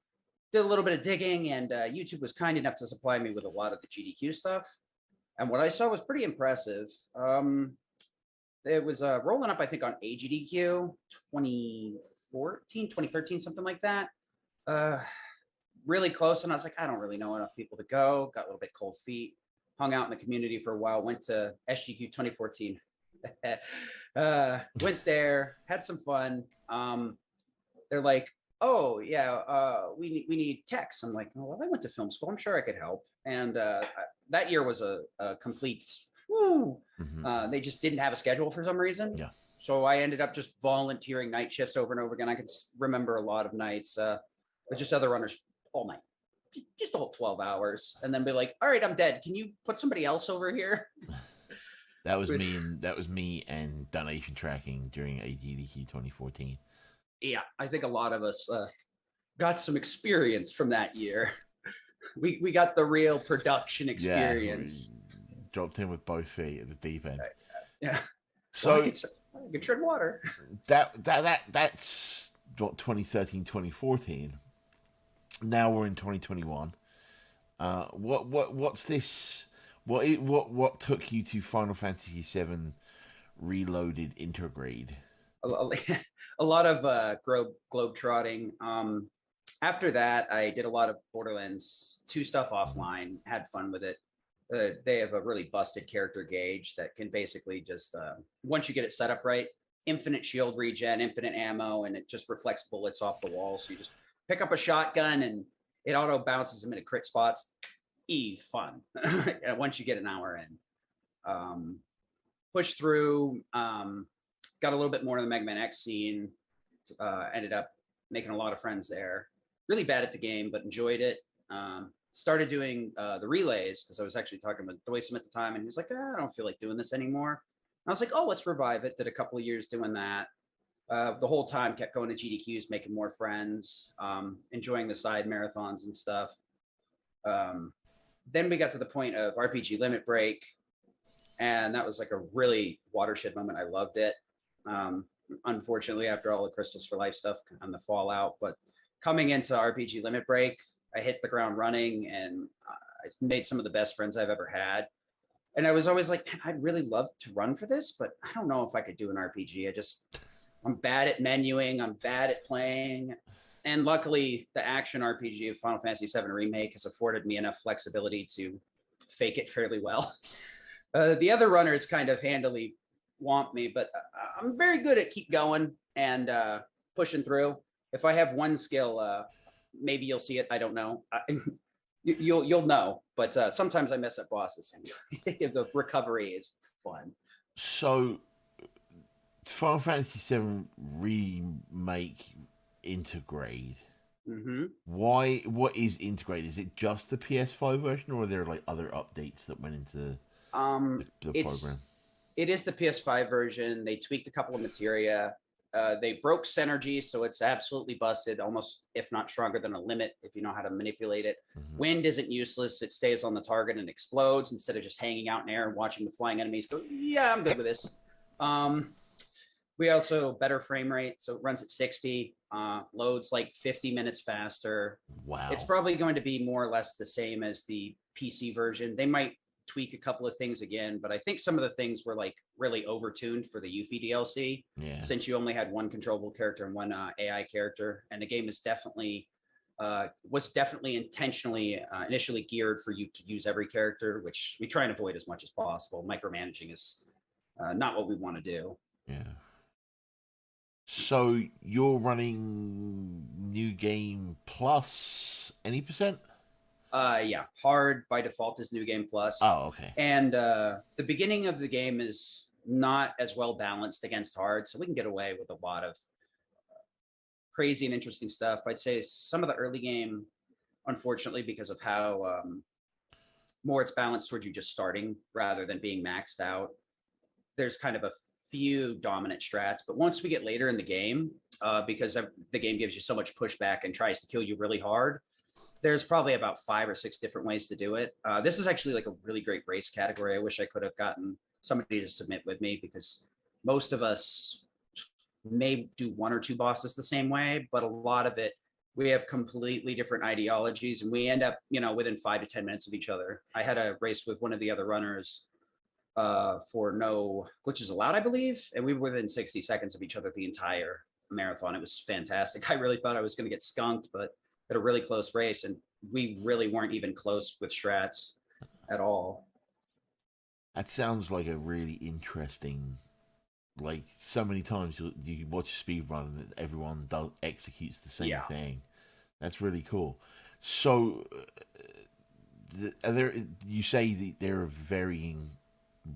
[SPEAKER 4] did a little bit of digging, and YouTube was kind enough to supply me with a lot of the GDQ stuff. And what I saw was pretty impressive. It was rolling up, I think, on AGDQ 2014, 2013, something like that. Really close. And I was like, I don't really know enough people to go. Got a little bit cold feet. Hung out in the community for a while. Went to SGQ 2014. Went there. Had some fun. They're like, oh yeah, we need techs. I'm like, well, I went to film school. I'm sure I could help. And that year was a complete. They just didn't have a schedule for some reason.
[SPEAKER 1] Yeah.
[SPEAKER 4] So I ended up just volunteering night shifts over and over again. I could remember a lot of nights, but just other runners all night, just the whole 12 hours, and then be like, all right, I'm dead. Can you put somebody else over here?
[SPEAKER 1] That was me and donation tracking during AGDQ 2014.
[SPEAKER 4] Yeah, I think a lot of us got some experience from that year. We got the real production experience.
[SPEAKER 1] Yeah, dropped in with both feet at the deep end.
[SPEAKER 4] Yeah.
[SPEAKER 1] So
[SPEAKER 4] I could tread water.
[SPEAKER 1] That's what 2013, 2014. Now we're in 2021. What's this? What took you to Final Fantasy VII Reloaded Intergrade?
[SPEAKER 4] A lot of globe trotting. After that, I did a lot of Borderlands 2 stuff offline, had fun with it. They have a really busted character gauge that can basically just, once you get it set up right, infinite shield regen, infinite ammo, and it just reflects bullets off the wall. So you just pick up a shotgun and it auto bounces them into crit spots. Fun. Once you get an hour in. Push through, got a little bit more of the Mega Man X scene, ended up making a lot of friends there. Really bad at the game, but enjoyed it. Started doing the relays because I was actually talking with Doysum at the time, and he's like, I don't feel like doing this anymore. And I was like, oh, let's revive it. Did a couple of years doing that. The whole time kept going to GDQs, making more friends, enjoying the side marathons and stuff. Then we got to the point of RPG Limit Break, and that was like a really watershed moment. I loved it. Unfortunately, after all the Crystals for Life stuff and the fallout, but coming into RPG Limit Break, I hit the ground running, and I made some of the best friends I've ever had. And I was always like, man, I'd really love to run for this, but I don't know if I could do an RPG. I'm bad at menuing. I'm bad at playing. And luckily, the action RPG of Final Fantasy VII Remake has afforded me enough flexibility to fake it fairly well. The other runners kind of handily want me, but I'm very good at keep going and pushing through. If I have one skill, maybe you'll see it. I don't know. You'll know, but sometimes I mess up bosses. The recovery is fun.
[SPEAKER 1] So, Final Fantasy VII Remake Intergrade.
[SPEAKER 4] Hmm.
[SPEAKER 1] Why? What is Intergrade? Is it just the PS5 version, or are there like other updates that went into the program?
[SPEAKER 4] It is the PS5 version. They tweaked a couple of materia. They broke synergy, so it's absolutely busted, almost if not stronger than a limit if you know how to manipulate it.
[SPEAKER 1] Mm-hmm.
[SPEAKER 4] Wind isn't useless; it stays on the target and explodes instead of just hanging out in air and watching the flying enemies go. Yeah, I'm good with this. We also better frame rate, so it runs at 60, loads like 50 minutes faster.
[SPEAKER 1] Wow.
[SPEAKER 4] It's probably going to be more or less the same as the PC version. They might tweak a couple of things again, but I think some of the things were like really overtuned for the Yuffie DLC, since you only had one controllable character and one AI character, and the game is definitely was definitely intentionally initially geared for you to use every character, which we try and avoid as much as possible. Micromanaging is not what we want to do.
[SPEAKER 1] Yeah. So you're running New Game Plus any percent?
[SPEAKER 4] Yeah, hard by default is New Game Plus.
[SPEAKER 1] Oh, okay.
[SPEAKER 4] And the beginning of the game is not as well balanced against hard, so we can get away with a lot of crazy and interesting stuff. I'd say some of the early game, unfortunately, because of how more it's balanced towards you just starting rather than being maxed out, there's kind of a few dominant strats. But once we get later in the game, because the game gives you so much pushback and tries to kill you really hard, there's probably about 5 or 6 different ways to do it. This is actually like a really great race category. I wish I could have gotten somebody to submit with me, because most of us may do 1 or 2 bosses the same way, but a lot of it, we have completely different ideologies and we end up, within 5 to 10 minutes of each other. I had a race with one of the other runners for no glitches allowed, I believe, and we were within 60 seconds of each other the entire marathon. It was fantastic. I really thought I was going to get skunked, but at a really close race, and we really weren't even close with strats at all.
[SPEAKER 1] That sounds like a really interesting, like so many times you watch a speed run and everyone executes the same thing. That's really cool. So are there, you say that there are varying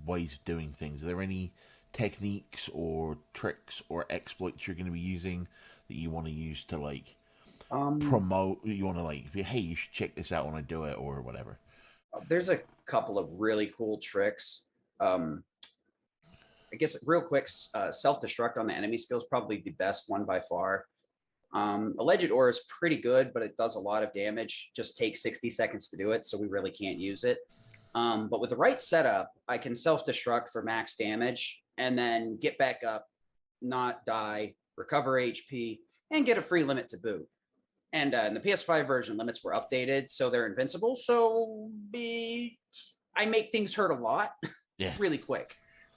[SPEAKER 1] ways of doing things. Are there any techniques or tricks or exploits you're going to be using that you want to use to like promote? You want to like, hey, you should check this out when I do it, or whatever?
[SPEAKER 4] There's a couple of really cool tricks. I guess real quick, self-destruct on the enemy skill is probably the best one by far. Alleged Aura is pretty good, but it does a lot of damage. Just takes 60 seconds to do it, so we really can't use it. But with the right setup, I can self-destruct for max damage and then get back up, not die, recover HP, and get a free limit to boot. And in the PS5 version, limits were updated, so they're invincible. So I make things hurt a lot really quick.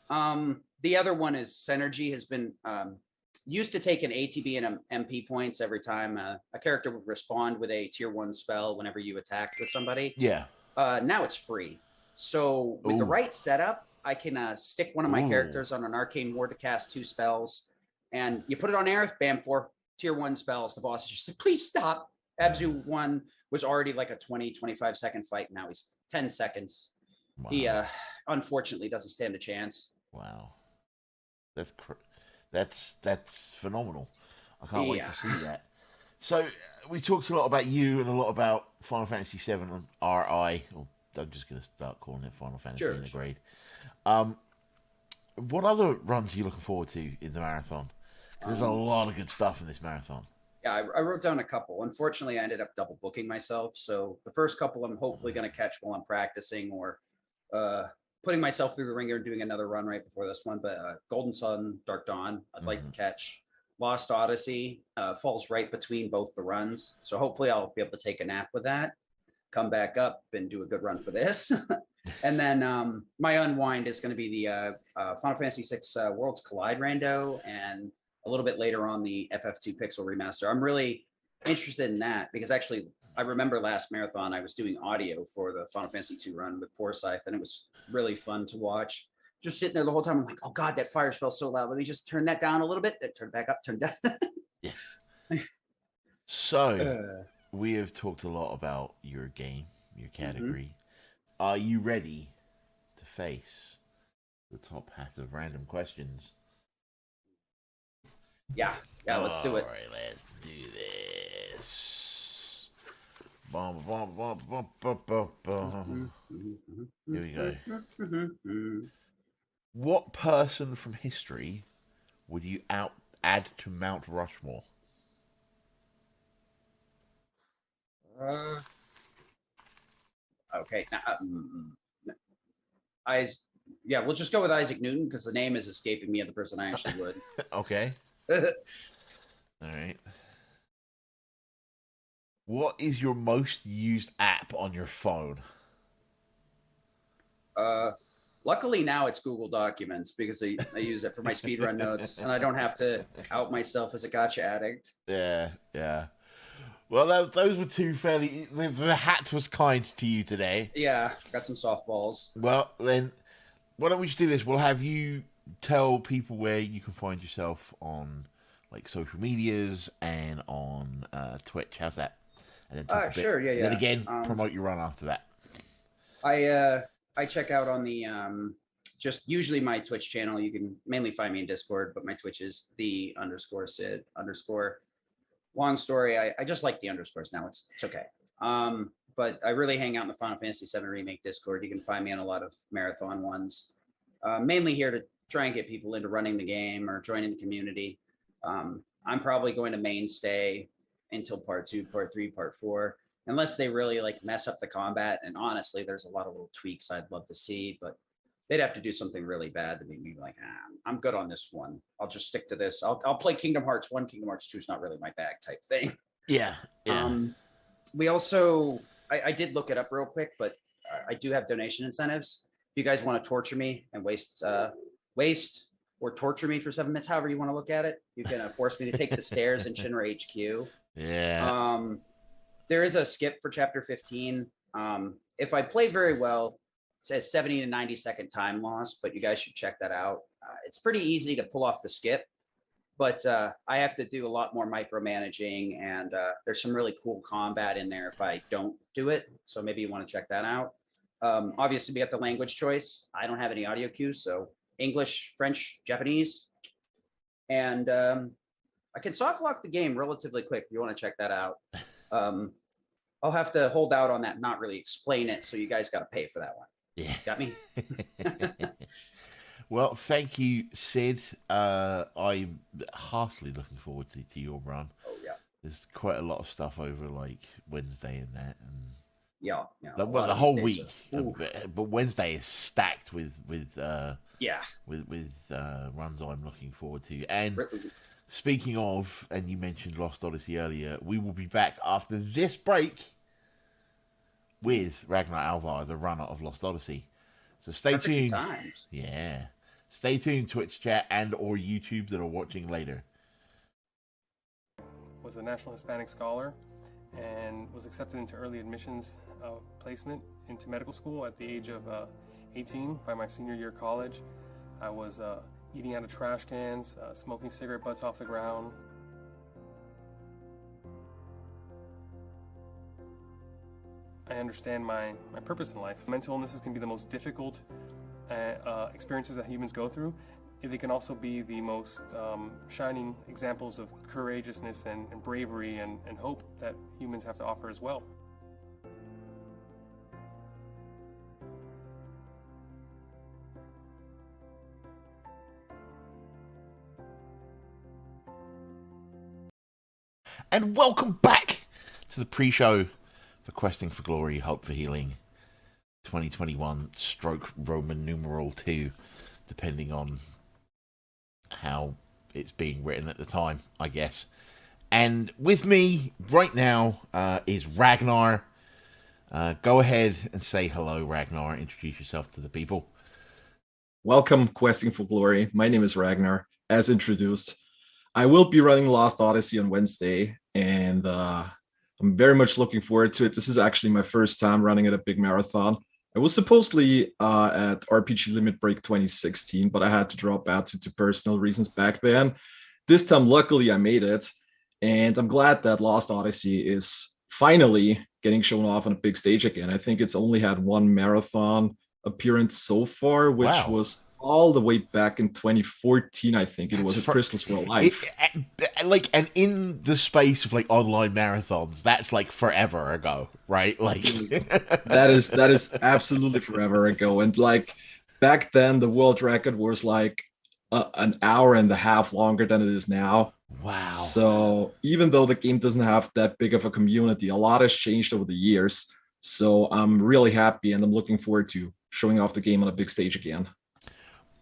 [SPEAKER 4] The other one is Synergy has been used to take an ATB and MP points every time a character would respond with a tier 1 spell whenever you attacked with somebody.
[SPEAKER 1] Yeah.
[SPEAKER 4] Now it's free. So with the right setup, I can stick one of my characters on an Arcane Ward to cast 2 spells. And you put it on Aerith, bam, 4 tier 1 spells. The boss is just like, please stop. Abzu 1 was already like a 20, 25 second fight. Now he's 10 seconds. Wow. He unfortunately doesn't stand a chance.
[SPEAKER 1] Wow. That's phenomenal. I can't wait to see that. So we talked a lot about you and a lot about Final Fantasy VII and RI. I'm just going to start calling it Final Fantasy Intergrade. What other runs are you looking forward to in the marathon? There's a lot of good stuff in this marathon.
[SPEAKER 4] Yeah, I wrote down a couple. Unfortunately, I ended up double booking myself. So the first couple I'm hopefully going to catch while I'm practicing, or putting myself through the ringer and doing another run right before this one. But Golden Sun, Dark Dawn, I'd like to catch. Lost Odyssey falls right between both the runs. So hopefully I'll be able to take a nap with that, come back up and do a good run for this. And then my unwind is going to be the Final Fantasy VI Worlds Collide rando, and a little bit later on the FF2 Pixel remaster. I'm really interested in that because actually I remember last marathon I was doing audio for the Final Fantasy II run with Forsyth, and it was really fun to watch. Just sitting there the whole time, I'm like, oh God, that fire spell's so loud. Let me just turn that down a little bit. Then turn back up, turn down.
[SPEAKER 1] So we have talked a lot about your game your category. Are you ready to face the top hat of random questions?
[SPEAKER 4] Yeah, let's do it.
[SPEAKER 1] All right, let's do this. Bum, bum, bum, bum, bum, bum, bum. Here we go. What person from history would you add to Mount Rushmore?
[SPEAKER 4] Okay. We'll just go with Isaac Newton because the name is escaping me of the person I actually would.
[SPEAKER 1] Okay. All right. What is your most used app on your phone?
[SPEAKER 4] Luckily now it's Google Documents because I use it for my speedrun notes and I don't have to out myself as a gotcha addict.
[SPEAKER 1] Yeah. Well, those were two fairly... The hat was kind to you today.
[SPEAKER 4] Yeah, got some softballs.
[SPEAKER 1] Well, then, why don't we just do this? We'll have you tell people where you can find yourself on, like, social medias and on Twitch. How's that? And then
[SPEAKER 4] sure, yeah.
[SPEAKER 1] Then again, promote your run after that.
[SPEAKER 4] I check out on the just usually my Twitch channel. You can mainly find me in Discord, but my Twitch is _Sid_. Long story. I just like the underscores now. It's okay. But I really hang out in the Final Fantasy VII Remake Discord. You can find me on a lot of marathon ones. Mainly here to try and get people into running the game or joining the community. I'm probably going to mainstay until part 2, part 3, part 4, unless they really like mess up the combat. And honestly, there's a lot of little tweaks I'd love to see, but they'd have to do something really bad to make me like, I'm good on this one. I'll just stick to this. I'll play Kingdom Hearts 1. Kingdom Hearts 2 is not really my bag type thing.
[SPEAKER 1] Yeah.
[SPEAKER 4] We also, I did look it up real quick, but I do have donation incentives. If you guys want to torture me and waste or torture me for 7 minutes, however you want to look at it, you can force me to take the stairs in Shinra HQ.
[SPEAKER 1] Yeah.
[SPEAKER 4] There is a skip for chapter 15. If I play very well, it says 70 to 90 second time loss, but you guys should check that out. It's pretty easy to pull off the skip, but I have to do a lot more micromanaging, and there's some really cool combat in there if I don't do it. So maybe you want to check that out. Obviously, we got the language choice. I don't have any audio cues, so English, French, Japanese, and I can soft lock the game relatively quick if you want to check that out. I'll have to hold out on that, not really explain it, so you guys got to pay for that one.
[SPEAKER 1] Yeah.
[SPEAKER 4] Got me?
[SPEAKER 1] Well, thank you, Sid. I'm heartily looking forward to your run.
[SPEAKER 4] Oh, yeah.
[SPEAKER 1] There's quite a lot of stuff over, like, Wednesday and that. And
[SPEAKER 4] Yeah.
[SPEAKER 1] the whole week. But Wednesday is stacked with runs I'm looking forward to. And speaking of, and you mentioned Lost Odyssey earlier, we will be back after this break with Ragnar Alvar, the runner of Lost Odyssey. So stay tuned.
[SPEAKER 4] Timed.
[SPEAKER 1] Yeah. Stay tuned, Twitch chat and or YouTube that are watching later.
[SPEAKER 5] Was a National Hispanic Scholar and was accepted into early admissions placement into medical school at the age of 18 by my senior year of college. I was eating out of trash cans, smoking cigarette butts off the ground. I understand my purpose in life. Mental illnesses can be the most difficult experiences that humans go through. They can also be the most shining examples of courageousness and bravery and hope that humans have to offer as well.
[SPEAKER 1] And welcome back to the pre-show for Questing for Glory, Hope for Healing 2021 / Roman numeral 2, depending on how it's being written at the time, I guess. And with me right now is Ragnar. Go ahead and say hello, Ragnar. Introduce yourself to the people.
[SPEAKER 6] Welcome, Questing for Glory. My name is Ragnar, as introduced. I will be running Lost Odyssey on Wednesday, and I'm very much looking forward to it. This is actually my first time running at a big marathon. I was supposedly at RPG Limit Break 2016, but I had to drop out due to personal reasons back then. This time, luckily, I made it, and I'm glad that Lost Odyssey is finally getting shown off on a big stage again. I think it's only had one marathon appearance so far, which
[SPEAKER 1] Wow.
[SPEAKER 6] was all the way back in 2014. I think it was at Crystals for Life.
[SPEAKER 1] Like, and in the space of like online marathons, that's like forever ago, right? Like,
[SPEAKER 6] that is absolutely forever ago. And like back then, the world record was like an hour and a half longer than it is now.
[SPEAKER 1] wow.
[SPEAKER 6] So even though the game doesn't have that big of a community, a lot has changed over the years. So I'm really happy, and I'm looking forward to showing off the game on a big stage again.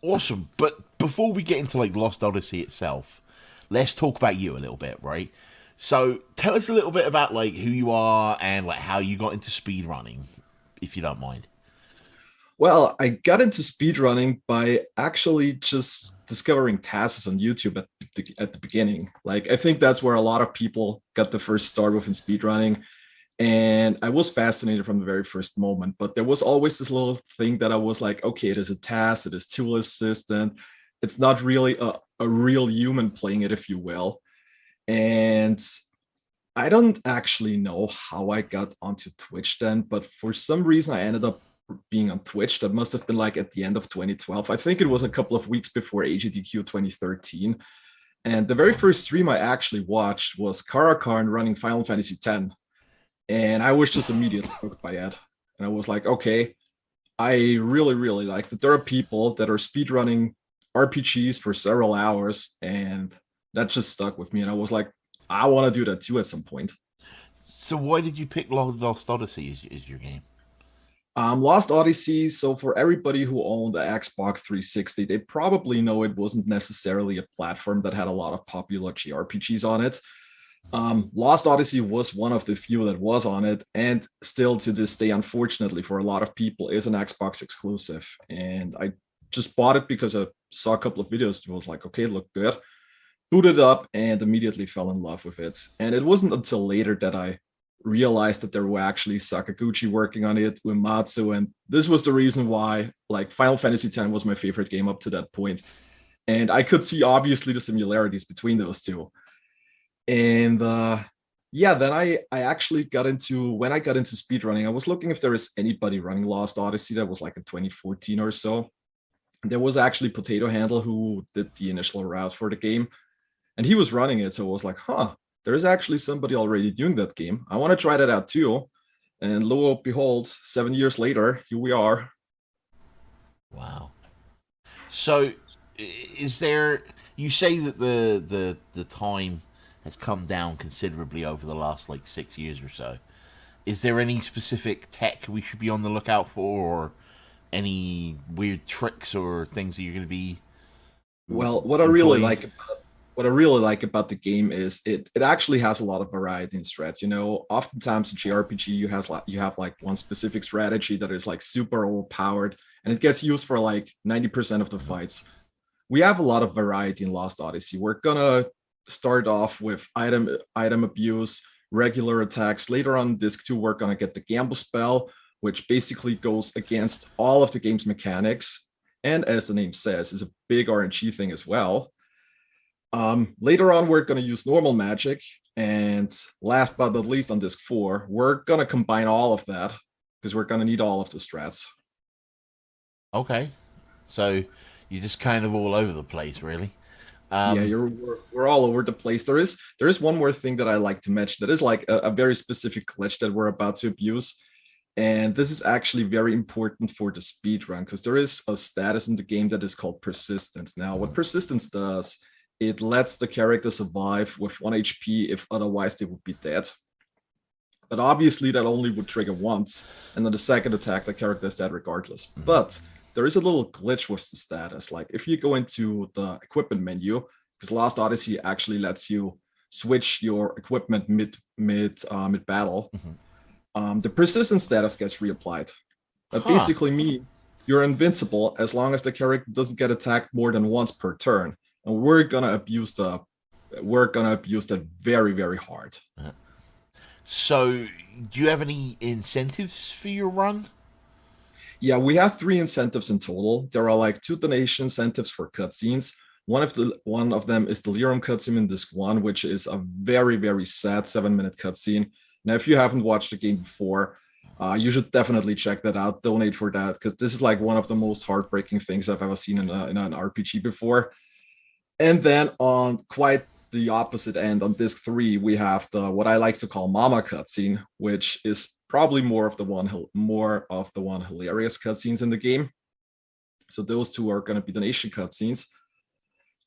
[SPEAKER 1] Awesome. But before we get into like Lost Odyssey itself, let's talk about you a little bit, right? So tell us a little bit about like who you are and like how you got into speedrunning, if you don't mind.
[SPEAKER 6] Well, I got into speedrunning by actually just discovering tasks on YouTube at the beginning. Like, I think that's where a lot of people got the first start within speedrunning. And I was fascinated from the very first moment, but there was always this little thing that I was like, okay, it is a task, it is tool assistant. It's not really a real human playing it, if you will. And I don't actually know how I got onto Twitch then, but for some reason I ended up being on Twitch. That must have been like at the end of 2012. I think it was a couple of weeks before AGDQ 2013. And the very first stream I actually watched was Karakarn running Final Fantasy X. And I was just immediately hooked by it. And I was like, okay, I really, really like that there are people that are speedrunning RPGs for several hours. And that just stuck with me. And I was like, I want to do that too at some point.
[SPEAKER 1] So why did you pick Lost Odyssey as your game?
[SPEAKER 6] Lost Odyssey, so for everybody who owned the Xbox 360, they probably know it wasn't necessarily a platform that had a lot of popular JRPGs on it. Lost Odyssey was one of the few that was on it, and still to this day, unfortunately, for a lot of people, is an Xbox exclusive. And I just bought it because I saw a couple of videos. It was like, okay, it looked good. Booted up and immediately fell in love with it. And it wasn't until later that I realized that there were actually Sakaguchi working on it, Uematsu, and this was the reason why like Final Fantasy X was my favorite game up to that point. And I could see obviously the similarities between those two. And yeah, then I actually got into, when I got into speedrunning, I was looking if there is anybody running Lost Odyssey. That was like in 2014 or so. There was actually Potato Handle who did the initial route for the game, and he was running it. So I was like, huh, there is actually somebody already doing that game. I want to try that out too. And lo and behold, 7 years later, here we are.
[SPEAKER 1] Wow. So is there, you say that the time has come down considerably over the last like 6 years or so. Is there any specific tech we should be on the lookout for, or any weird tricks or things that you're going to be?
[SPEAKER 6] Well, what I really like about the game is it actually has a lot of variety in strats. You know, oftentimes in JRPG you have like one specific strategy that is like super overpowered, and it gets used for like 90% of the fights. We have a lot of variety in Lost Odyssey. We're gonna start off with item abuse, regular attacks. Later on disc 2, we're gonna get the gamble spell, which basically goes against all of the game's mechanics, and as the name says, is a big RNG thing as well. Later on, we're going to use normal magic, and last but not least on disc 4, we're going to combine all of that because we're going to need all of the strats.
[SPEAKER 1] Okay, so you're just kind of all over the place, really.
[SPEAKER 6] Yeah, we're all over the place. There is one more thing that I like to mention that is like a very specific glitch that we're about to abuse. And this is actually very important for the speedrun because there is a status in the game that is called persistence. Now, what persistence does, it lets the character survive with 1 HP if otherwise they would be dead. But obviously that only would trigger once, and then the second attack, the character is dead regardless. But there is a little glitch with the status. Like if you go into the equipment menu, because Lost Odyssey actually lets you switch your equipment mid battle, the persistence status gets reapplied. That basically means you're invincible as long as the character doesn't get attacked more than once per turn. And we're gonna abuse that very, very hard.
[SPEAKER 1] So, do you have any incentives for your run?
[SPEAKER 6] Yeah, we have 3 incentives in total. There are like 2 donation incentives for cutscenes. One of them is the Lyrum cutscene in disc 1, which is a very, very sad 7-minute cutscene. Now, if you haven't watched the game before, you should definitely check that out. Donate for that, because this is like one of the most heartbreaking things I've ever seen in an RPG before. And then on quite the opposite end, on disc 3, we have the what I like to call Mama cutscene, which is probably more of the one hilarious cutscenes in the game. So those two are going to be donation cutscenes.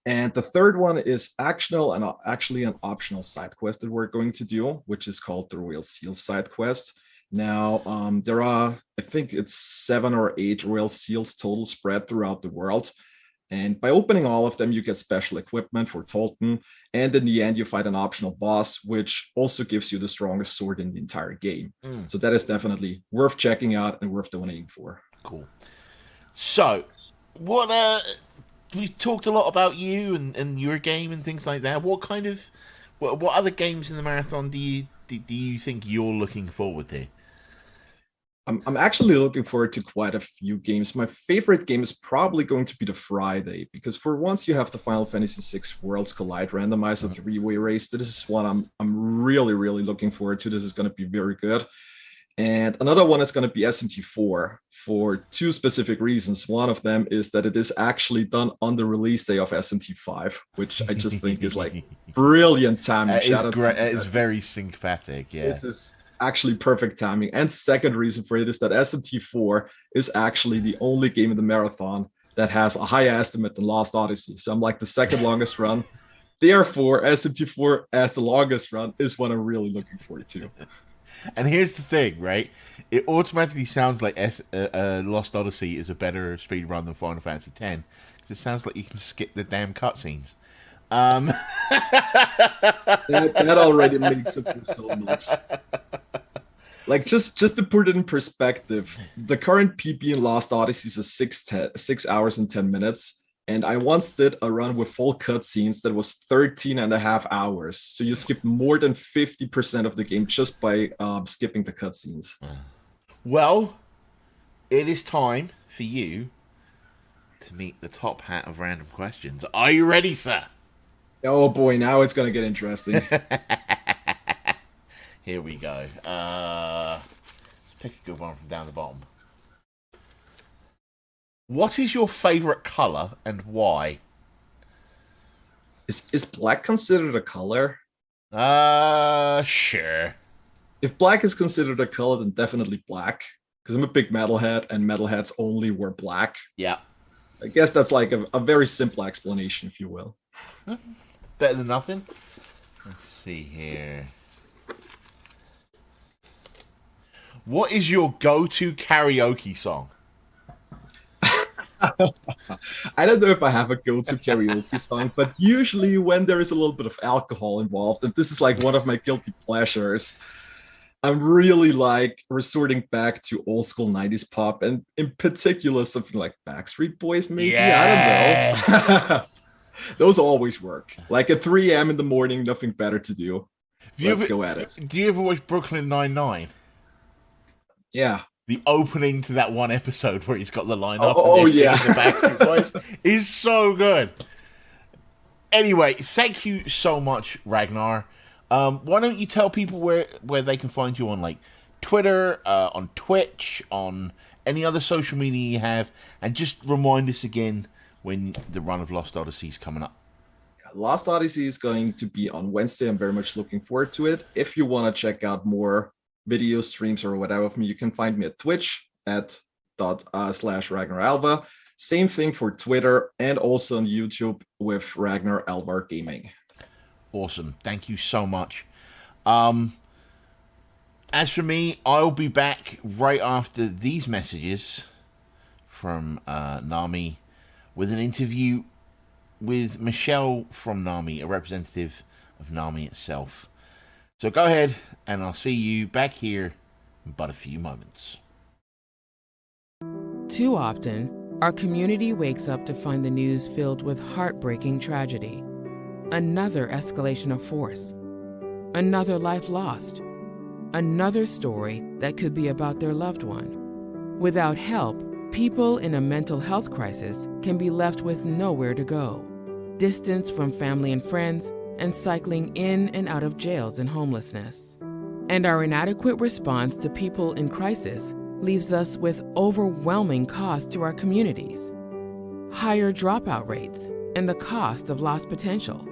[SPEAKER 6] And the third one is actually an optional side quest that we're going to do, which is called the Royal Seal side quest. Now, there are, I think it's 7 or 8 Royal Seals total spread throughout the world. And by opening all of them, you get special equipment for Tolton. And in the end, you fight an optional boss, which also gives you the strongest sword in the entire game. So that is definitely worth checking out and worth donating for.
[SPEAKER 1] Cool. So, we've talked a lot about you and your game and things like that. What other games in the marathon do you think you're looking forward to?
[SPEAKER 6] I'm actually looking forward to quite a few games. My favorite game is probably going to be the Friday, because for once you have the Final Fantasy VI Worlds Collide randomizer three-way race. This is one I'm really, really looking forward to. This is going to be very good. And another one is going to be SMT4 for 2 specific reasons. One of them is that it is actually done on the release day of SMT5, which I just think is like brilliant timing.
[SPEAKER 1] It's very sympathetic, yeah.
[SPEAKER 6] This is actually perfect timing. And second reason for it is that SMT4 is actually the only game in the marathon that has a higher estimate than Lost Odyssey. So I'm like the second longest run. Therefore, SMT4 as the longest run is what I'm really looking forward to.
[SPEAKER 1] And here's the thing, right? It automatically sounds like Lost Odyssey is a better speed run than Final Fantasy X. Because it sounds like you can skip the damn cutscenes.
[SPEAKER 6] That already makes it for so much. Like, just to put it in perspective, the current PB in Lost Odyssey is 6 hours and 10 minutes. And I once did a run with full cutscenes that was 13 and a half hours. So you skip more than 50% of the game just by skipping the cutscenes.
[SPEAKER 1] Well, it is time for you to meet the top hat of random questions. Are you ready, sir?
[SPEAKER 6] Oh boy, now it's going to get interesting.
[SPEAKER 1] Here we go. Let's pick a good one from down the bottom. What is your favorite color and why?
[SPEAKER 6] Is black considered a color?
[SPEAKER 1] Sure.
[SPEAKER 6] If black is considered a color, then definitely black. Because I'm a big metalhead, and metalheads only wear black.
[SPEAKER 1] Yeah.
[SPEAKER 6] I guess that's like a very simple explanation, if you will.
[SPEAKER 1] Better than nothing. Let's see here. What is your go-to karaoke song?
[SPEAKER 6] I don't know if I have a go-to karaoke song, but usually when there is a little bit of alcohol involved, and this is like one of my guilty pleasures, I'm really like resorting back to old school 90s pop, and in particular something like Backstreet Boys, maybe.
[SPEAKER 1] Yes.
[SPEAKER 6] I don't know. Those always work. Like at 3 a.m. in the morning, nothing better to do. Let's go at it.
[SPEAKER 1] Do you ever watch Brooklyn Nine-Nine?
[SPEAKER 6] Yeah.
[SPEAKER 1] The opening to that one episode where he's got the line up
[SPEAKER 6] and
[SPEAKER 1] yeah. The Backstreet Boys is so good. Anyway, thank you so much, Ragnar. Why don't you tell people where they can find you on like Twitter, on Twitch, on any other social media you have, and just remind us again when the run of Lost Odyssey is coming up.
[SPEAKER 6] Lost Odyssey is going to be on Wednesday. I'm very much looking forward to it. If you want to check out more video streams or whatever of me, you can find me at Twitch at /Ragnar Alvar. Same thing for Twitter and also on YouTube with Ragnar Alvar Gaming.
[SPEAKER 1] Awesome. Thank you so much. As for me, I'll be back right after these messages from NAMI with an interview with Michelle from NAMI, a representative of NAMI itself. So go ahead, and I'll see you back here in but a few moments.
[SPEAKER 7] Too often, our community wakes up to find the news filled with heartbreaking tragedy. Another escalation of force. Another life lost. Another story that could be about their loved one. Without help, people in a mental health crisis can be left with nowhere to go. Distance from family and friends, and cycling in and out of jails and homelessness. And our inadequate response to people in crisis leaves us with overwhelming costs to our communities, higher dropout rates, and the cost of lost potential,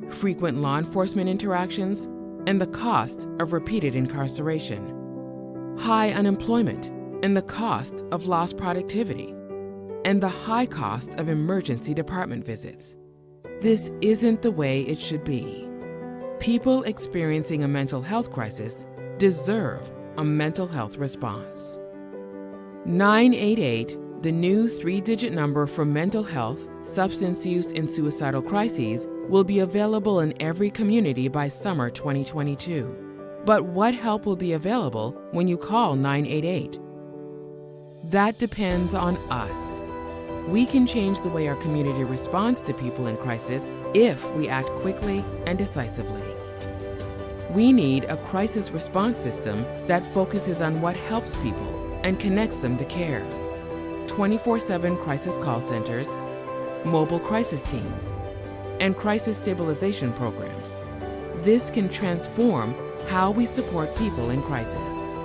[SPEAKER 7] frequent law enforcement interactions, and the cost of repeated incarceration, high unemployment, and the cost of lost productivity, and the high cost of emergency department visits. This isn't the way it should be. People experiencing a mental health crisis deserve a mental health response. 988, the new 3-digit number for mental health, substance use, and suicidal crises, will be available in every community by summer 2022. But what help will be available when you call 988? That depends on us. We can change the way our community responds to people in crisis if we act quickly and decisively. We need a crisis response system that focuses on what helps people and connects them to care. 24/7 crisis call centers, mobile crisis teams, and crisis stabilization programs. This can transform how we support people in crisis.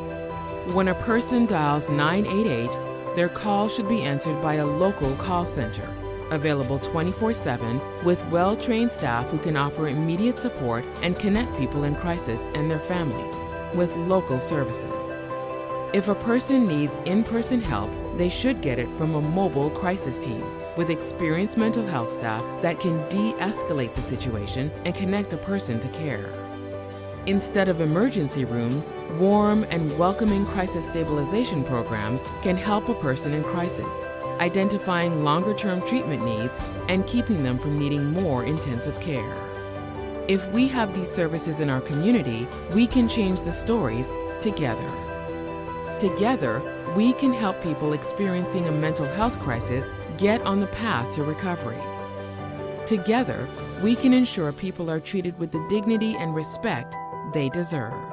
[SPEAKER 7] When a person dials 988, their call should be answered by a local call center, available 24/7 with well-trained staff who can offer immediate support and connect people in crisis and their families with local services. If a person needs in-person help, they should get it from a mobile crisis team with experienced mental health staff that can de-escalate the situation and connect a person to care. Instead of emergency rooms, warm and welcoming crisis stabilization programs can help a person in crisis, identifying longer-term treatment needs and keeping them from needing more intensive care. If we have these services in our community, we can change the stories together. Together, we can help people experiencing a mental health crisis get on the path to recovery. Together, we can ensure people are treated with the dignity and respect they deserve.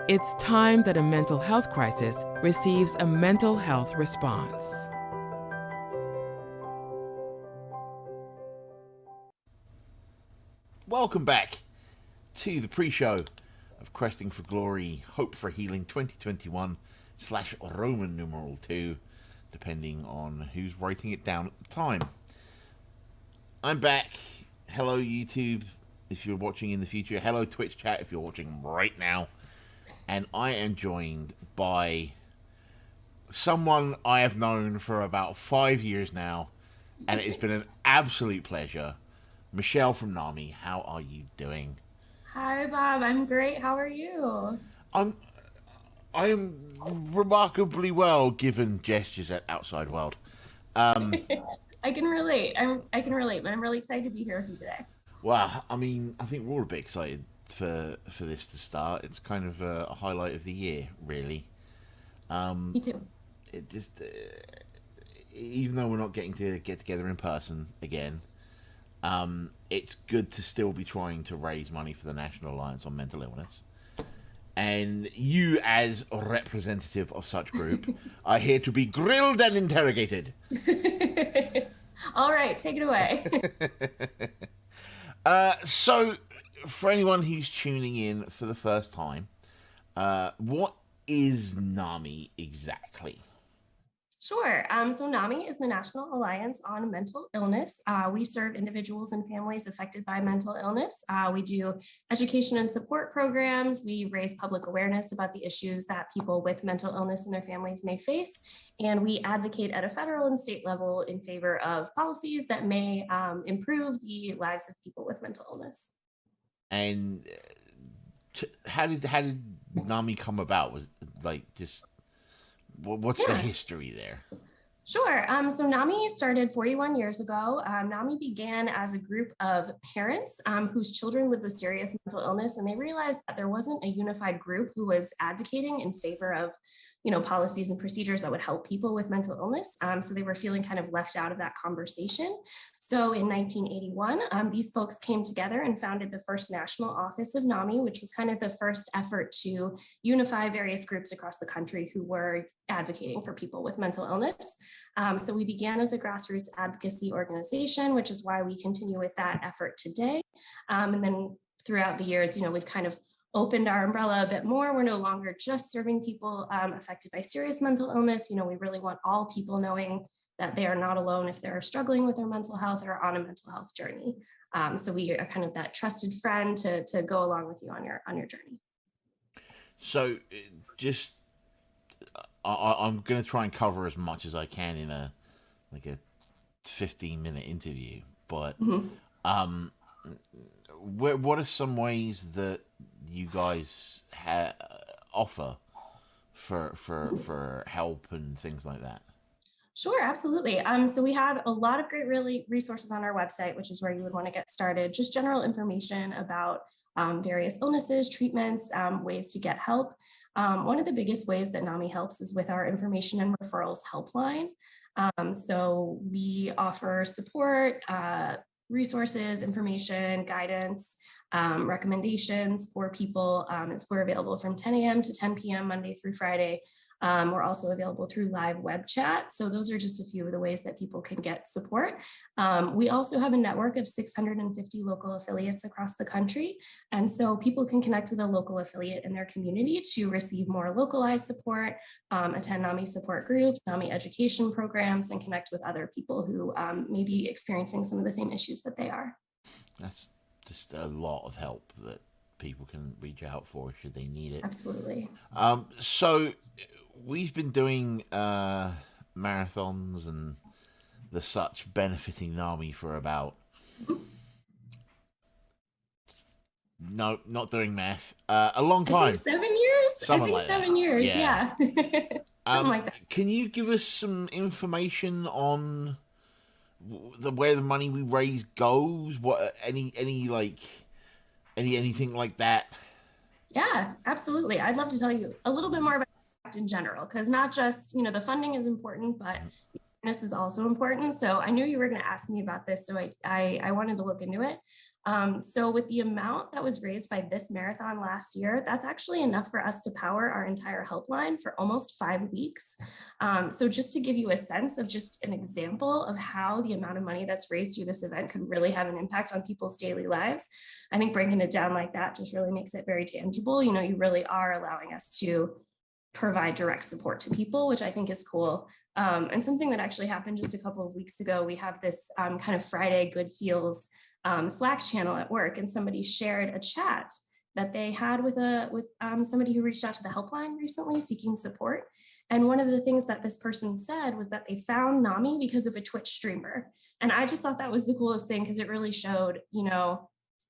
[SPEAKER 7] It's time that a mental health crisis receives a mental health response.
[SPEAKER 1] Welcome back to the pre-show of Questing for Glory, Hope for Healing 2021/Roman numeral 2, depending on who's writing it down at the time. I'm back. Hello, YouTube, if you're watching in the future. Hello, Twitch chat, if you're watching right now. And I am joined by someone I have known for about 5 years now, and it has been an absolute pleasure. Michelle from NAMI, how are you doing?
[SPEAKER 8] Hi, Bob. I'm great. How are you?
[SPEAKER 1] I am remarkably well, given gestures at outside world.
[SPEAKER 8] I can relate. I can relate, but I'm really excited to be here with you today.
[SPEAKER 1] Well, I mean, I think we're all a bit excited for this to start. It's kind of a highlight of the year, really.
[SPEAKER 8] Me too.
[SPEAKER 1] It just, even though we're not getting to get together in person again, it's good to still be trying to raise money for the National Alliance on Mental Illness. And you, as a representative of such group, are here to be grilled and interrogated.
[SPEAKER 8] All right, take it away.
[SPEAKER 1] So, for anyone who's tuning in for the first time, what is NAMI exactly?
[SPEAKER 8] Sure. So NAMI is the National Alliance on Mental Illness. We serve individuals and families affected by mental illness. We do education and support programs. We raise public awareness about the issues that people with mental illness and their families may face. And we advocate at a federal and state level in favor of policies that may improve the lives of people with mental illness.
[SPEAKER 1] And how did NAMI come about? Was it like just... What's the history there?
[SPEAKER 8] Sure. So NAMI started 41 years ago. NAMI began as a group of parents whose children lived with serious mental illness, and they realized that there wasn't a unified group who was advocating in favor of, policies and procedures that would help people with mental illness. So they were feeling kind of left out of that conversation. So in 1981, these folks came together and founded the first national office of NAMI, which was kind of the first effort to unify various groups across the country who were advocating for people with mental illness. So we began as a grassroots advocacy organization, which is why we continue with that effort today. And then throughout the years, we've kind of opened our umbrella a bit more. We're no longer just serving people affected by serious mental illness. We really want all people knowing that they are not alone if they're struggling with their mental health or on a mental health journey. So we are kind of that trusted friend to go along with you on your journey.
[SPEAKER 1] So, just I'm going to try and cover as much as I can in a 15-minute interview. But what are some ways that you guys offer for help and things like that?
[SPEAKER 8] Sure, absolutely. So we have a lot of great really resources on our website, which is where you would want to get started. Just general information about various illnesses, treatments, ways to get help. One of the biggest ways that NAMI helps is with our information and referrals helpline. So we offer support, resources, information, guidance, recommendations for people. We're available from 10 a.m. to 10 p.m. Monday through Friday. We're also available through live web chat. So those are just a few of the ways that people can get support. We also have a network of 650 local affiliates across the country. And so people can connect with a local affiliate in their community to receive more localized support, attend NAMI support groups, NAMI education programs, and connect with other people who may be experiencing some of the same issues that they are.
[SPEAKER 1] That's just a lot of help that people can reach out for should they need it.
[SPEAKER 8] Absolutely.
[SPEAKER 1] So we've been doing marathons and the such benefiting NAMI for about no, not doing math, a long time.
[SPEAKER 8] I think 7 years.
[SPEAKER 1] Something
[SPEAKER 8] I think
[SPEAKER 1] like
[SPEAKER 8] 7 years. Yeah. Something like that.
[SPEAKER 1] Can you give us some information on where the money we raise goes? What anything like that?
[SPEAKER 8] Yeah, absolutely. I'd love to tell you a little bit more about it in general, because not just, the funding is important, but awareness is also important. So I knew you were going to ask me about this, so I wanted to look into it. So with the amount that was raised by this marathon last year, that's actually enough for us to power our entire helpline for almost 5 weeks. So just to give you a sense of just an example of how the amount of money that's raised through this event could really have an impact on people's daily lives, I think breaking it down like that just really makes it very tangible. You really are allowing us to provide direct support to people, which I think is cool. And something that actually happened just a couple of weeks ago, we have this kind of Friday Good Feels Slack channel at work, and somebody shared a chat that they had with somebody who reached out to the helpline recently seeking support. And one of the things that this person said was that they found NAMI because of a Twitch streamer. And I just thought that was the coolest thing, because it really showed,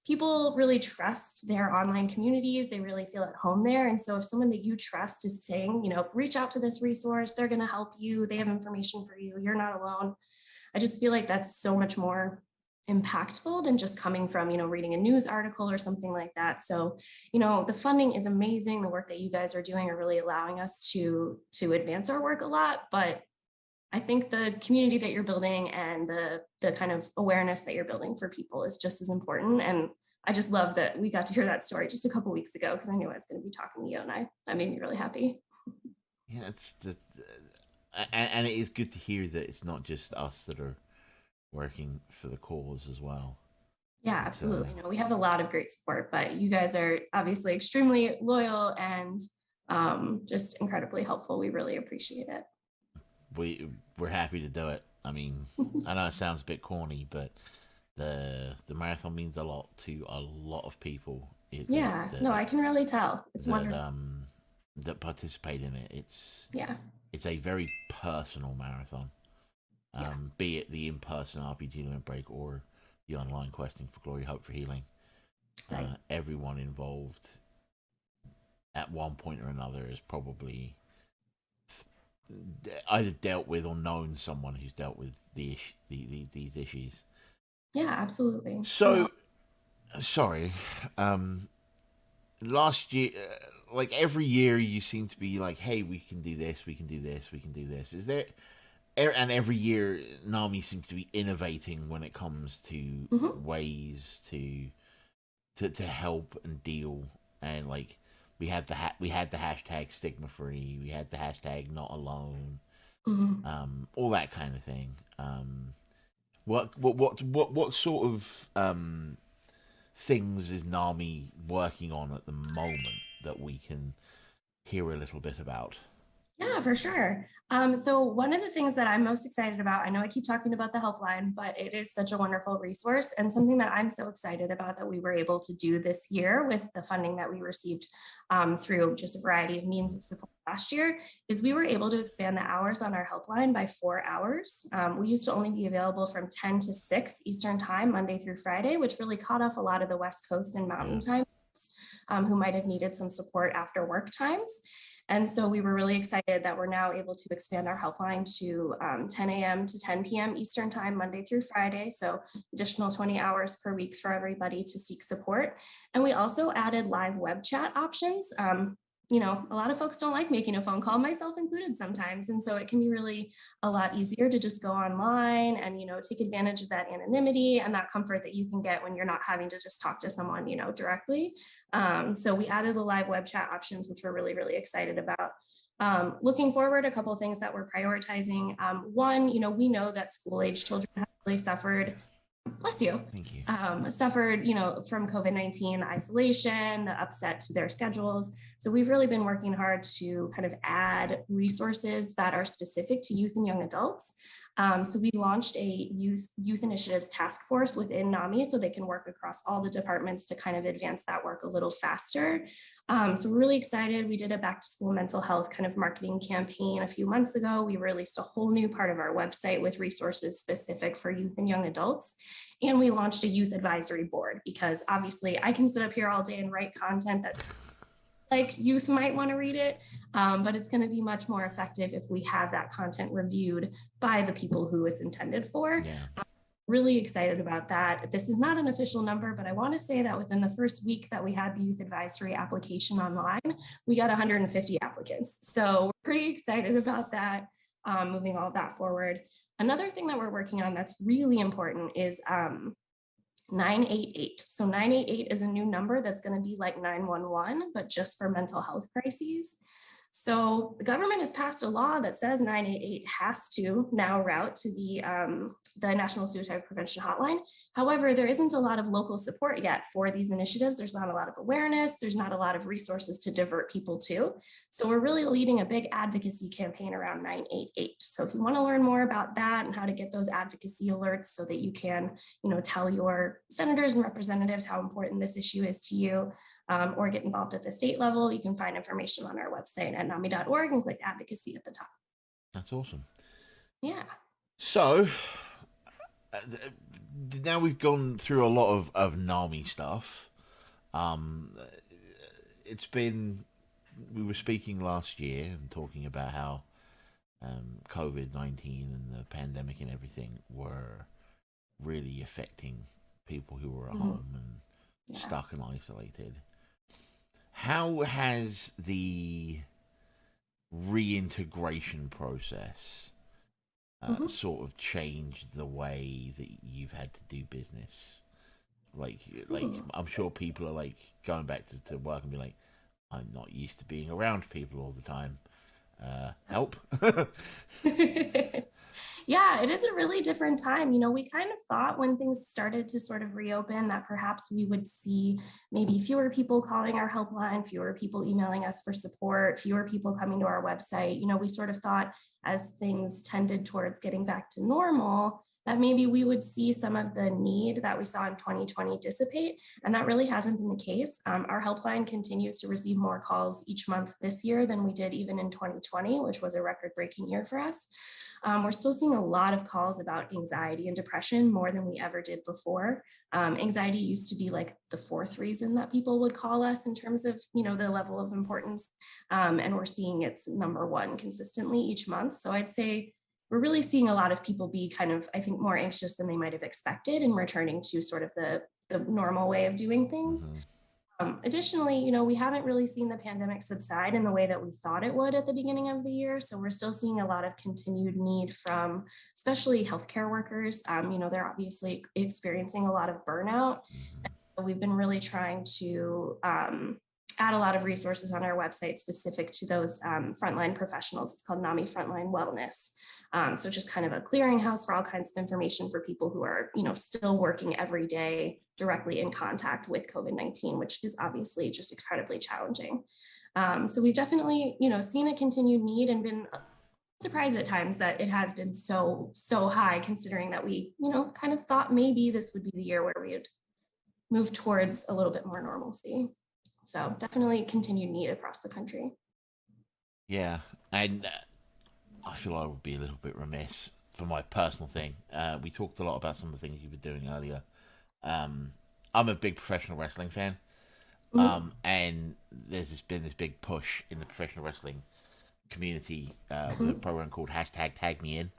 [SPEAKER 8] people really trust their online communities. They really feel at home there. And so if someone that you trust is saying, reach out to this resource, they're going to help you, they have information for you, you're not alone. I just feel like that's so much more impactful than just coming from, reading a news article or something like that. So, the funding is amazing. The work that you guys are doing are really allowing us to advance our work a lot. But I think the community that you're building and the kind of awareness that you're building for people is just as important. And I just love that we got to hear that story just a couple weeks ago, because I knew I was going to be talking to you, and that made me really happy.
[SPEAKER 1] Yeah, and it is good to hear that it's not just us that are working for the cause as well.
[SPEAKER 8] Yeah, absolutely. We have a lot of great support, but you guys are obviously extremely loyal and just incredibly helpful. We really appreciate it.
[SPEAKER 1] We're happy to do it. I mean, I know it sounds a bit corny, but the marathon means a lot to a lot of people.
[SPEAKER 8] I can really tell. It's wonderful.
[SPEAKER 1] That participate in it. It's a very personal marathon. Be it the in-person RPG Limit Break or the online Questing for Glory, Hope for Healing. Right. Everyone involved at one point or another is probably either dealt with or known someone who's dealt with these issues.
[SPEAKER 8] Yeah, absolutely.
[SPEAKER 1] So, sorry. Last year, like every year, you seem to be like, "Hey, we can do this. We can do this. We can do this." Is there? And every year, NAMI seems to be innovating when it comes to ways to help and deal. And like we had the hashtag stigma free, we had the hashtag not alone, all that kind of thing. What sort of things is NAMI working on at the moment that we can hear a little bit about?
[SPEAKER 8] Yeah, for sure. So one of the things that I'm most excited about, I know I keep talking about the helpline, but it is such a wonderful resource, and something that I'm so excited about that we were able to do this year with the funding that we received through just a variety of means of support last year, is we were able to expand the hours on our helpline by 4 hours. We used to only be available from 10 to 6 Eastern time, Monday through Friday, which really caught off a lot of the West Coast and Mountain Time who might have needed some support after work times. And so we were really excited that we're now able to expand our helpline to 10 a.m. to 10 p.m. Eastern time, Monday through Friday. So additional 20 hours per week for everybody to seek support. And we also added live web chat options. A lot of folks don't like making a phone call, myself included sometimes. And so it can be really a lot easier to just go online and, take advantage of that anonymity and that comfort that you can get when you're not having to just talk to someone, directly. So we added the live web chat options, which we're really, really excited about. Looking forward, a couple of things that we're prioritizing. One, we know that school-age children have really suffered. Bless you.
[SPEAKER 1] Thank you.
[SPEAKER 8] Suffered, from COVID-19, the isolation, the upset to their schedules. So we've really been working hard to kind of add resources that are specific to youth and young adults. So we launched a youth initiatives task force within NAMI so they can work across all the departments to kind of advance that work a little faster. So we're really excited. We did a back to school mental health kind of marketing campaign a few months ago. We released a whole new part of our website with resources specific for youth and young adults. And we launched a youth advisory board because obviously I can sit up here all day and write content that like youth might want to read it, but it's going to be much more effective if we have that content reviewed by the people who it's intended for.
[SPEAKER 1] Yeah.
[SPEAKER 8] Really excited about that. This is not an official number, but I want to say that within the first week that we had the youth advisory application online, we got 150 applicants. So we're pretty excited about that, moving all of that forward. Another thing that we're working on that's really important is 988. So 988 is a new number that's going to be like 911, but just for mental health crises. So the government has passed a law that says 988 has to now route to the National Suicide Prevention Hotline. However, there isn't a lot of local support yet for these initiatives. There's not a lot of awareness. There's not a lot of resources to divert people to. So we're really leading a big advocacy campaign around 988. So if you want to learn more about that and how to get those advocacy alerts so that you can, tell your senators and representatives how important this issue is to you, or get involved at the state level, you can find information on our website at nami.org and click advocacy at the top.
[SPEAKER 1] That's awesome.
[SPEAKER 8] Yeah.
[SPEAKER 1] So now we've gone through a lot of NAMI stuff. We were speaking last year and talking about how COVID-19 and the pandemic and everything were really affecting people who were at home and stuck and isolated. How has the reintegration process sort of changed the way that you've had to do business? Like I'm sure people are like going back to work and be like, I'm not used to being around people all the time. Help.
[SPEAKER 8] Yeah, it is a really different time. We kind of thought when things started to sort of reopen that perhaps we would see maybe fewer people calling our helpline, fewer people emailing us for support, fewer people coming to our website. We sort of thought as things tended towards getting back to normal, that maybe we would see some of the need that we saw in 2020 dissipate. And that really hasn't been the case. Our helpline continues to receive more calls each month this year than we did even in 2020, which was a record-breaking year for us. We're still seeing a lot of calls about anxiety and depression, more than we ever did before. Anxiety used to be like the fourth reason that people would call us in terms of, the level of importance. And we're seeing it's number one consistently each month. So I'd say we're really seeing a lot of people be kind of, I think, more anxious than they might have expected and returning to sort of the normal way of doing things. Additionally, we haven't really seen the pandemic subside in the way that we thought it would at the beginning of the year. So we're still seeing a lot of continued need from especially healthcare workers. They're obviously experiencing a lot of burnout. And so we've been really trying to add a lot of resources on our website specific to those frontline professionals. It's called NAMI Frontline Wellness. So just kind of a clearinghouse for all kinds of information for people who are, still working every day directly in contact with COVID-19, which is obviously just incredibly challenging. So we've definitely, seen a continued need and been surprised at times that it has been so high, considering that we, kind of thought maybe this would be the year where we would move towards a little bit more normalcy. So definitely continued need across the country.
[SPEAKER 1] Yeah, and I feel I would be a little bit remiss for my personal thing. We talked a lot about some of the things you were doing earlier. I'm a big professional wrestling fan, and there's been this big push in the professional wrestling community with a program called #TagMeIn,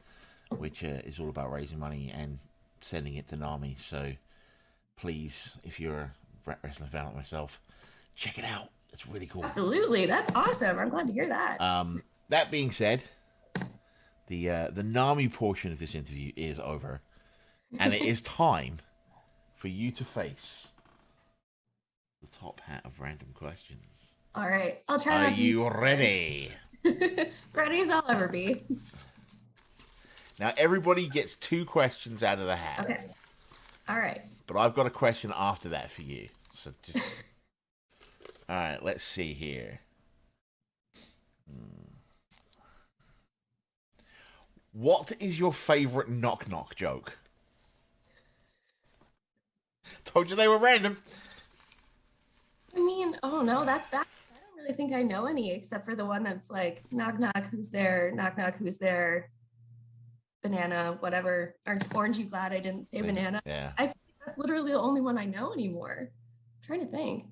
[SPEAKER 1] which is all about raising money and sending it to NAMI. So please, if you're a wrestling fan like myself, check it out. It's really cool.
[SPEAKER 8] Absolutely, that's awesome. I'm glad to hear that.
[SPEAKER 1] That being said, the NAMI portion of this interview is over, and it is time for you to face the top hat of random questions.
[SPEAKER 8] All right, I'll try.
[SPEAKER 1] Are you ready?
[SPEAKER 8] As ready as I'll ever be.
[SPEAKER 1] Now, everybody gets 2 questions out of the hat.
[SPEAKER 8] Okay. All right.
[SPEAKER 1] But I've got a question after that for you. So just... All right, let's see here. What is your favorite knock-knock joke? Told you they were random.
[SPEAKER 8] I mean, oh no, that's bad. I don't really think I know any except for the one that's like, knock, knock, who's there? Knock, knock, who's there? Banana, whatever. Aren't you glad I didn't say banana?
[SPEAKER 1] Yeah.
[SPEAKER 8] I feel like that's literally the only one I know anymore. I'm trying to think.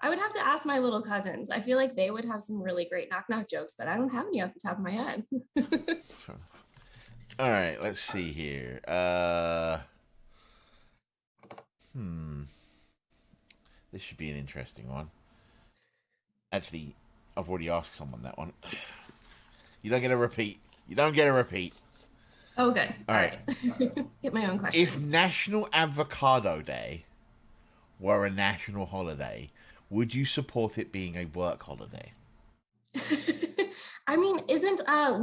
[SPEAKER 8] I would have to ask my little cousins. I feel like they would have some really great knock-knock jokes, but I don't have any off the top of my head.
[SPEAKER 1] All right, let's see here. This should be an interesting one. Actually, I've already asked someone that one. You don't get a repeat.
[SPEAKER 8] Oh, good.
[SPEAKER 1] All right.
[SPEAKER 8] Get my own question.
[SPEAKER 1] If National Avocado Day were a national holiday, would you support it being a work holiday?
[SPEAKER 8] I mean, isn't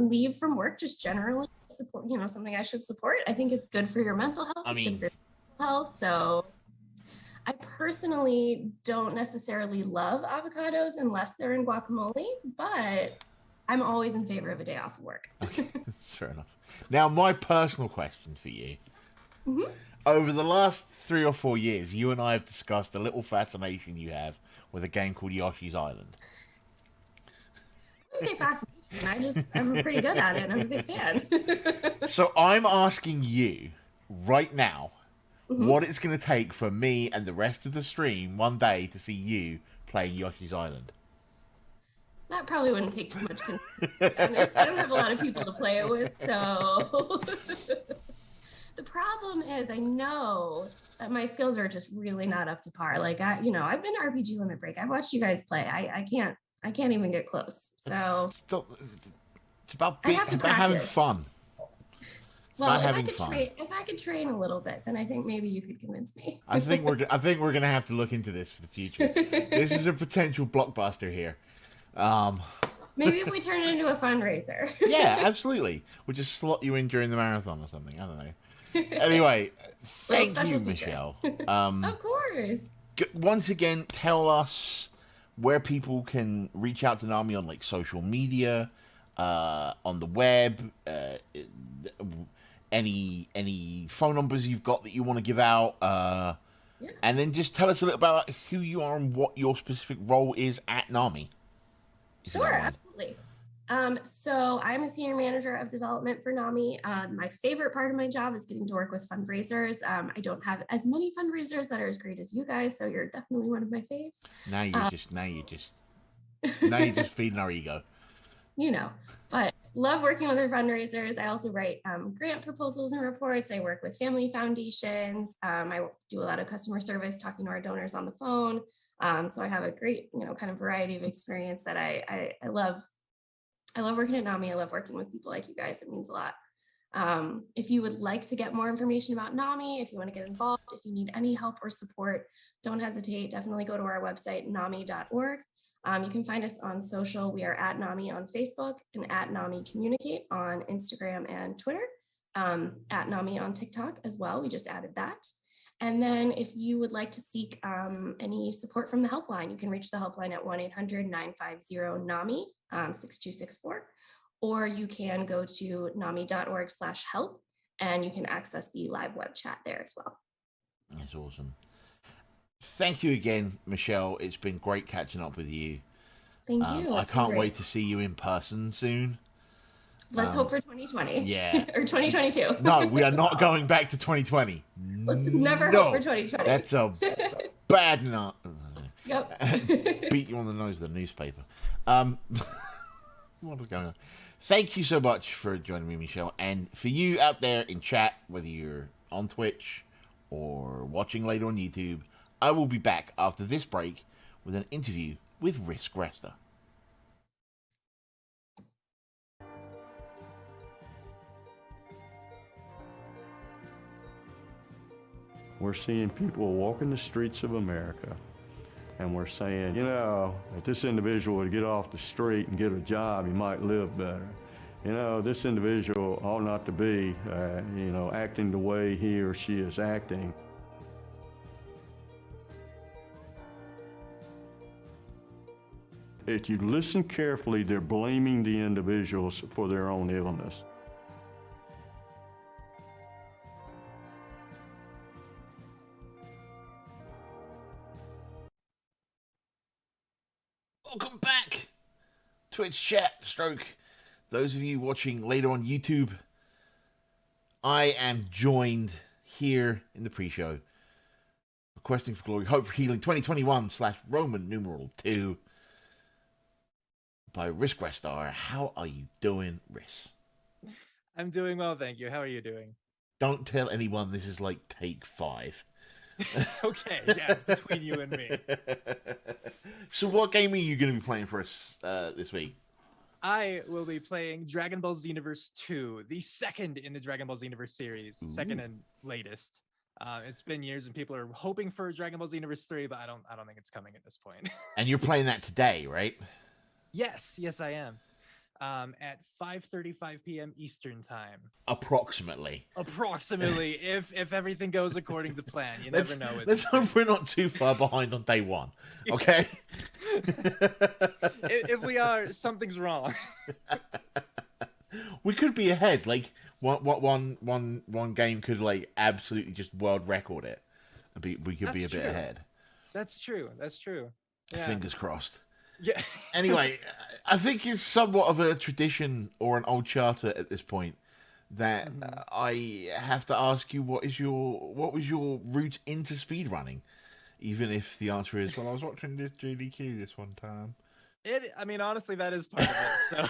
[SPEAKER 8] leave from work just generally support, something I should support? I think it's good for your mental health. It's good for your physical health. So I personally don't necessarily love avocados unless they're in guacamole, but I'm always in favor of a day off of work.
[SPEAKER 1] Okay, that's fair enough. Now, my personal question for you. Over the last 3 or 4 years, you and I have discussed the little fascination you have with a game called Yoshi's Island.
[SPEAKER 8] I wouldn't say fascination. I'm pretty good at it, and I'm a big fan.
[SPEAKER 1] So I'm asking you right now what it's going to take for me and the rest of the stream one day to see you playing Yoshi's Island.
[SPEAKER 8] That probably wouldn't take too much convincing. I don't have a lot of people to play it with, so... The problem is I know that my skills are just really not up to par. Like I've been RPG Limit Break. I've watched you guys play. I can't even get close. So
[SPEAKER 1] it's about having fun.
[SPEAKER 8] Well, if I could train a little bit, then I think maybe you could convince me.
[SPEAKER 1] I think we're gonna have to look into this for the future. This is a potential blockbuster here.
[SPEAKER 8] Maybe if we turn it into a fundraiser.
[SPEAKER 1] Yeah, absolutely. We'll just slot you in during the marathon or something. I don't know. Anyway, thank you, Michelle.
[SPEAKER 8] Of course.
[SPEAKER 1] Once again, tell us where people can reach out to NAMI on like social media, on the web, any phone numbers you've got that you want to give out, and then just tell us a little about who you are and what your specific role is at NAMI.
[SPEAKER 8] Sure, absolutely. So I'm a senior manager of development for NAMI. My favorite part of my job is getting to work with fundraisers. I don't have as many fundraisers that are as great as you guys, so you're definitely one of my faves.
[SPEAKER 1] Now you're just feeding our ego.
[SPEAKER 8] But love working with our fundraisers. I also write grant proposals and reports. I work with family foundations. I do a lot of customer service, talking to our donors on the phone. So I have a great, kind of variety of experience that I love. I love working at NAMI. I love working with people like you guys. It means a lot. If you would like to get more information about NAMI, if you want to get involved, if you need any help or support, don't hesitate. Definitely go to our website, nami.org. You can find us on social. We are at NAMI on Facebook and at NAMI Communicate on Instagram and Twitter, at NAMI on TikTok as well. We just added that. And then if you would like to seek any support from the helpline, you can reach the helpline at 1-800-950-NAMI 6264, or you can go to nami.org/help and you can access the live web chat there as well.
[SPEAKER 1] That's awesome. Thank you again, Michelle. It's been great catching up with you.
[SPEAKER 8] Thank you.
[SPEAKER 1] I can't wait to see you in person soon.
[SPEAKER 8] Let's hope for 2020.
[SPEAKER 1] Yeah.
[SPEAKER 8] Or 2022.
[SPEAKER 1] No, we are not going back to 2020.
[SPEAKER 8] Let's never hope for 2020.
[SPEAKER 1] That's a bad enough.
[SPEAKER 8] Yep.
[SPEAKER 1] Beat you on the nose with the newspaper. What is going on? Thank you so much for joining me, Michelle. And for you out there in chat, whether you're on Twitch or watching later on YouTube, I will be back after this break with an interview with Risk Restar.
[SPEAKER 9] We're seeing people walking the streets of America, and we're saying, you know, if this individual would get off the street and get a job, he might live better. You know, this individual ought not to be, you know, acting the way he or she is acting. If you listen carefully, they're blaming the individuals for their own illness.
[SPEAKER 1] Welcome back, Twitch chat stroke. Those of you watching later on YouTube, I am joined here in the pre-show, requesting for glory, hope for healing 2021/Roman numeral 2 by Risk Restar. How are you doing, Risk?
[SPEAKER 10] I'm doing well, thank you. How are you doing?
[SPEAKER 1] Don't tell anyone this is like take 5.
[SPEAKER 10] Okay, yeah, it's between you and me.
[SPEAKER 1] So what game are you going to be playing for us this week?
[SPEAKER 10] I will be playing Dragon Ball Xenoverse 2, the second in the Dragon Ball Xenoverse series, second and latest. It's been years and people are hoping for Dragon Ball Xenoverse 3, but I don't think it's coming at this point. And
[SPEAKER 1] you're playing that today, right?
[SPEAKER 10] Yes, I am. At 5:35 p.m. Eastern time.
[SPEAKER 1] Approximately,
[SPEAKER 10] if everything goes according to plan. You never know.
[SPEAKER 1] Let's hope we're not too far behind on day one. Okay.
[SPEAKER 10] If we are, something's wrong.
[SPEAKER 1] We could be ahead. Like one game could like absolutely just world record it. We could be a bit ahead.
[SPEAKER 10] That's true. Yeah.
[SPEAKER 1] Fingers crossed.
[SPEAKER 10] Yeah.
[SPEAKER 1] Anyway, I think it's somewhat of a tradition or an old charter at this point that I have to ask you what was your route into speedrunning, even if the answer is, well, I was watching this GDQ this one time.
[SPEAKER 10] I mean, honestly, that is part of it. So,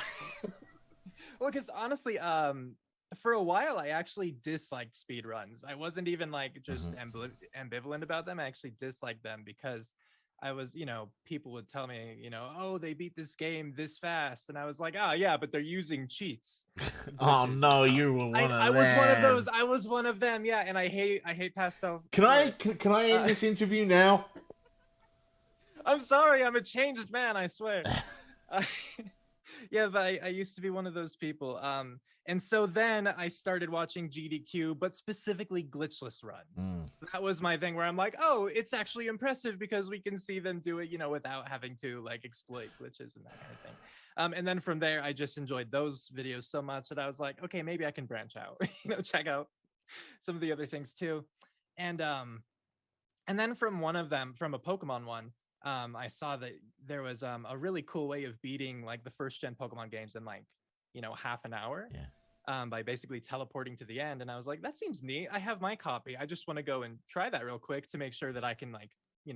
[SPEAKER 10] well, because honestly, for a while, I actually disliked speedruns. I wasn't even like just ambivalent about them. I actually disliked them because I was, people would tell me, oh, they beat this game this fast. And I was like, oh, yeah, but they're using cheats.
[SPEAKER 1] Oh, no, you were one of them.
[SPEAKER 10] I was one of those. I was one of them. Yeah. And I hate pastel.
[SPEAKER 1] Can I end this interview now?
[SPEAKER 10] I'm sorry. I'm a changed man. I swear. Yeah, but I used to be one of those people. And so then I started watching GDQ, but specifically glitchless runs. That was my thing where I'm like, oh, it's actually impressive because we can see them do it, without having to like exploit glitches and that kind of thing. And then from there, I just enjoyed those videos so much that I was like, okay, maybe I can branch out, check out some of the other things too. And then from one of them, from a Pokemon one, I saw that there was a really cool way of beating like the first gen Pokemon games in like, half an hour. Yeah. By basically teleporting to the end. And I was like, that seems neat. I have my copy. I just want to go and try that real quick to make sure that I can like,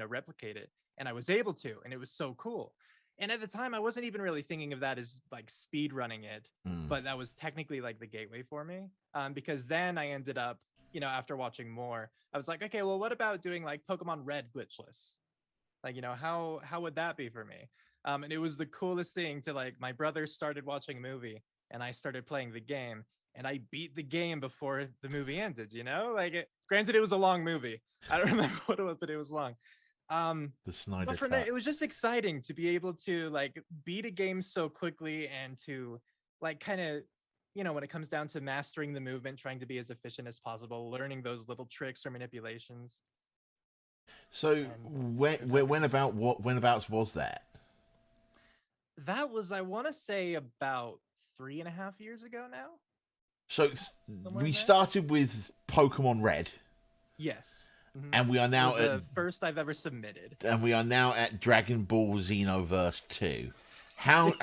[SPEAKER 10] replicate it. And I was able to, and it was so cool. And at the time I wasn't even really thinking of that as like speed running it, but that was technically like the gateway for me. Because then I ended up, after watching more, I was like, okay, well, what about doing like Pokemon Red glitchless? Like, how would that be for me? And it was the coolest thing to like, my brother started watching a movie and I started playing the game. and I beat the game before the movie ended. Granted, it was a long movie. I don't remember what it was, but it was long.
[SPEAKER 1] The Snyder
[SPEAKER 10] But from
[SPEAKER 1] Cut.
[SPEAKER 10] there, it was just exciting to be able to like beat a game so quickly and to like kind of, when it comes down to mastering the movement, trying to be as efficient as possible, learning those little tricks or manipulations.
[SPEAKER 1] So whenabouts was that?
[SPEAKER 10] That was, I want to say, about 3.5 years ago now.
[SPEAKER 1] So we started with Pokemon Red.
[SPEAKER 10] Yes. Mm-hmm.
[SPEAKER 1] And we are now
[SPEAKER 10] at the first I've ever submitted.
[SPEAKER 1] And we are now at Dragon Ball Xenoverse 2. How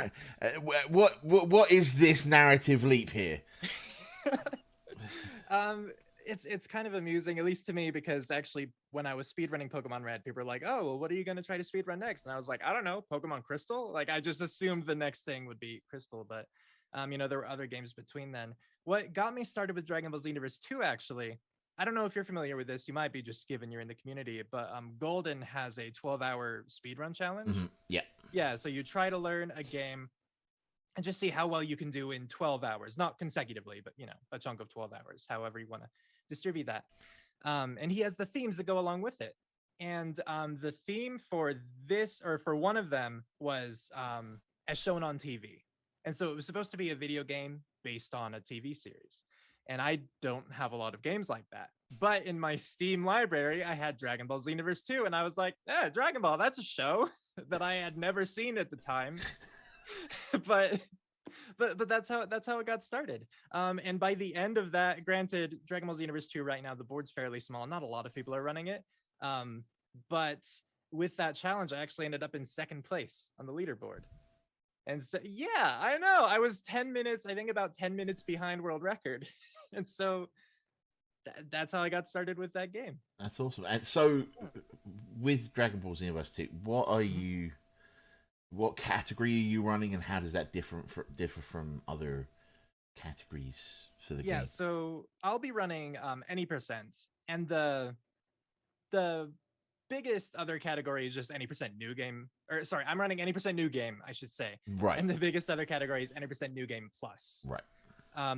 [SPEAKER 1] what is this narrative leap here?
[SPEAKER 10] It's kind of amusing, at least to me, because actually when I was speedrunning Pokemon Red, people were like, "Oh, well, what are you going to try to speedrun next?" And I was like, "I don't know, Pokemon Crystal." Like I just assumed the next thing would be Crystal, but there were other games between then. What got me started with Dragon Ball Xenoverse 2, actually, I don't know if you're familiar with this. You might be, just given you're in the community, but Golden has a 12-hour speedrun challenge.
[SPEAKER 1] Mm-hmm. Yeah.
[SPEAKER 10] Yeah, so you try to learn a game and just see how well you can do in 12 hours, not consecutively, but a chunk of 12 hours, however you want to distribute that. And he has the themes that go along with it. And the theme for this, or for one of them, was as shown on TV. And so it was supposed to be a video game based on a TV series. And I don't have a lot of games like that. But in my Steam library, I had Dragon Ball Xenoverse 2, and I was like, Dragon Ball, that's a show that I had never seen at the time. but that's how it got started. And by the end of that, granted, Dragon Ball Xenoverse 2 right now, the board's fairly small. Not a lot of people are running it. But with that challenge, I actually ended up in second place on the leaderboard. And so, yeah, I know. I was 10 minutes, I think about 10 minutes behind world record. And so that's how I got started with that game.
[SPEAKER 1] That's awesome. And so with Dragon Ball Xenoverse 2, what category are you running, and how does that differ from other categories for the game?
[SPEAKER 10] Yeah, so I'll be running any percent. And the biggest other category is just any percent new game. Or sorry, I'm running any percent new game, I should say.
[SPEAKER 1] Right.
[SPEAKER 10] And the biggest other category is any percent new game plus.
[SPEAKER 1] Right.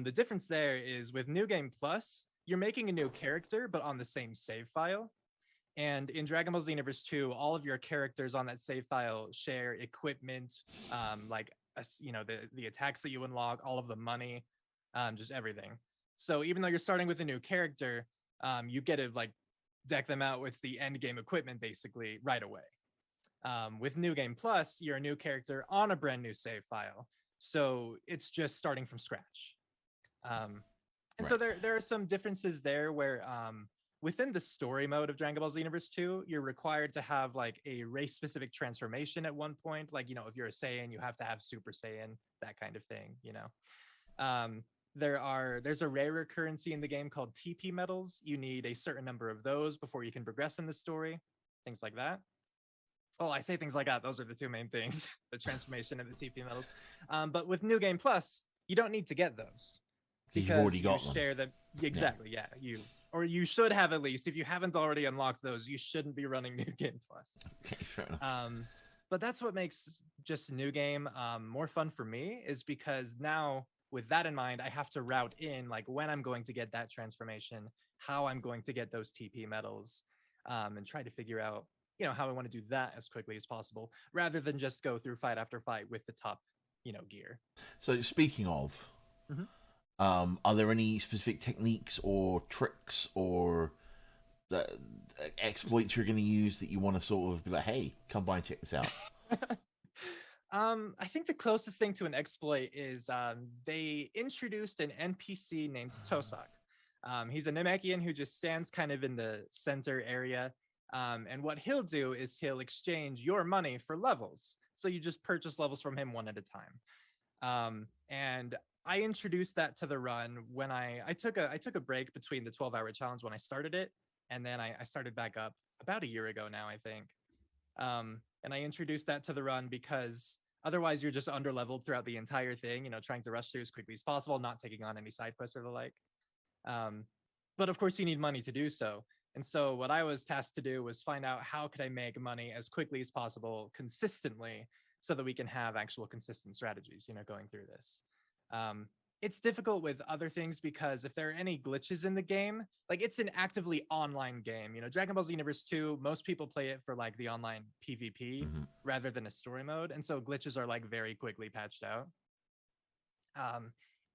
[SPEAKER 10] The difference there is with new game plus, you're making a new character, but on the same save file. And in Dragon Ball Xenoverse 2, all of your characters on that save file share equipment, the attacks that you unlock, all of the money, just everything. So even though you're starting with a new character, you get to like deck them out with the end game equipment basically right away. With New Game Plus, you're a new character on a brand new save file. So it's just starting from scratch. So there are some differences there where within the story mode of Dragon Ball Xenoverse 2, you're required to have like a race-specific transformation at one point. Like, if you're a Saiyan, you have to have Super Saiyan, that kind of thing, There's a rarer currency in the game called TP medals. You need a certain number of those before you can progress in the story, things like that. Oh, I say things like that. Those are the two main things, the transformation and the TP medals. But with New Game Plus, you don't need to get those.
[SPEAKER 1] Because you've already got them.
[SPEAKER 10] Share them. Exactly, yeah. You should have at least. If you haven't already unlocked those, you shouldn't be running New Game Plus.
[SPEAKER 1] Okay, fair enough.
[SPEAKER 10] But that's what makes just New Game more fun for me, is because now, with that in mind, I have to route in like when I'm going to get that transformation, how I'm going to get those TP medals, and try to figure out, how I want to do that as quickly as possible, rather than just go through fight after fight with the top, gear.
[SPEAKER 1] So speaking of, are there any specific techniques or tricks or exploits you're going to use that you want to sort of be like, hey, come by and check this out?
[SPEAKER 10] I think the closest thing to an exploit is they introduced an NPC named Tosak. He's a Namekian who just stands kind of in the center area. And what he'll do is he'll exchange your money for levels. So you just purchase levels from him one at a time. And I introduced that to the run when I took a break between the 12-hour challenge when I started it. And then I started back up about a year ago now, I think. And I introduced that to the run because otherwise you're just underleveled throughout the entire thing, trying to rush through as quickly as possible, not taking on any side quests or the like. But of course you need money to do so. And so what I was tasked to do was find out how could I make money as quickly as possible consistently so that we can have actual consistent strategies, going through this. it's difficult with other things because if there are any glitches in the game, like it's an actively online game. You know, Dragon Ball Z Universe 2, most people play it for like the online PvP rather than a story mode. And so glitches are like very quickly patched out.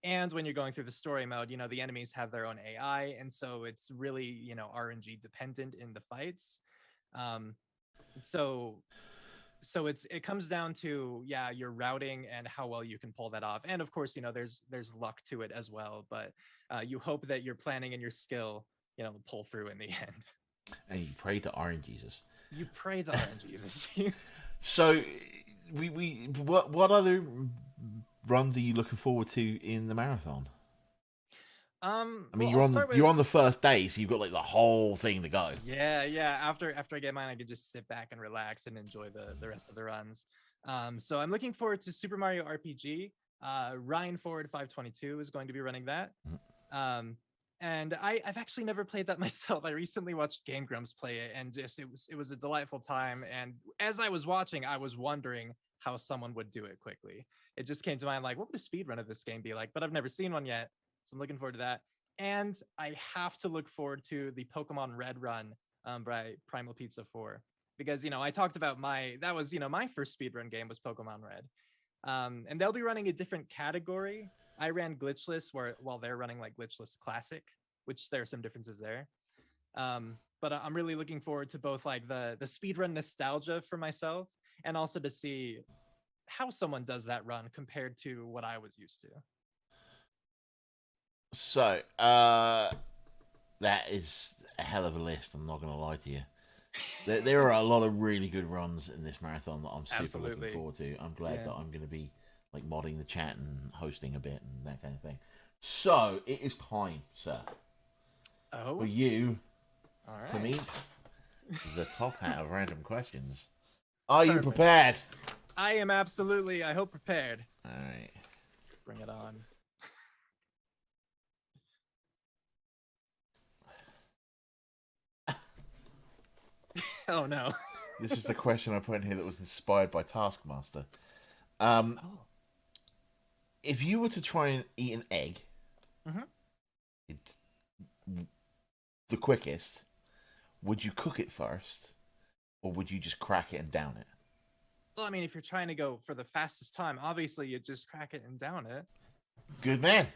[SPEAKER 10] And when you're going through the story mode, you know, the enemies have their own AI. And so it's really, you know, RNG dependent in the fights. So it comes down to your routing and how well you can pull that off, and of course, you know, there's luck to it as well, but you hope that your planning and your skill, you know, pull through in the end.
[SPEAKER 1] And you pray to RNGesus.
[SPEAKER 10] You pray to RNGesus.
[SPEAKER 1] So what other runs are you looking forward to in the marathon? I mean, you're on the first day, so you've got like the whole thing to go.
[SPEAKER 10] Yeah. After I get mine, I can just sit back and relax and enjoy the rest of the runs. So I'm looking forward to Super Mario RPG. Ryan Forward 522 is going to be running that. And I've actually never played that myself. I recently watched Game Grumps play it, and just it was a delightful time. And as I was watching, I was wondering how someone would do it quickly. It just came to mind, like, what would a speed run of this game be like? But I've never seen one yet. So I'm looking forward to that. And I have to look forward to the Pokemon Red run by Primal Pizza 4. Because, you know, I talked about my first speedrun game was Pokemon Red. And they'll be running a different category. I ran Glitchless while they're running like Glitchless Classic, which there are some differences there. But I'm really looking forward to both like the speedrun nostalgia for myself and also to see how someone does that run compared to what I was used to.
[SPEAKER 1] So, that is a hell of a list. I'm not going to lie to you. There are a lot of really good runs in this marathon that I'm super looking forward to. I'm glad that I'm going to be like modding the chat and hosting a bit and that kind of thing. So, it is time, sir, for you to meet the top hat of random questions. Are you prepared?
[SPEAKER 10] I am absolutely, I hope, prepared.
[SPEAKER 1] All right.
[SPEAKER 10] Bring it on. Oh no.
[SPEAKER 1] This is the question I put in here that was inspired by Taskmaster. If you were to try and eat an egg, the quickest, would you cook it first, or would you just crack it and down it?
[SPEAKER 10] Well, I mean, if you're trying to go for the fastest time, obviously you just crack it and down it.
[SPEAKER 1] Good man.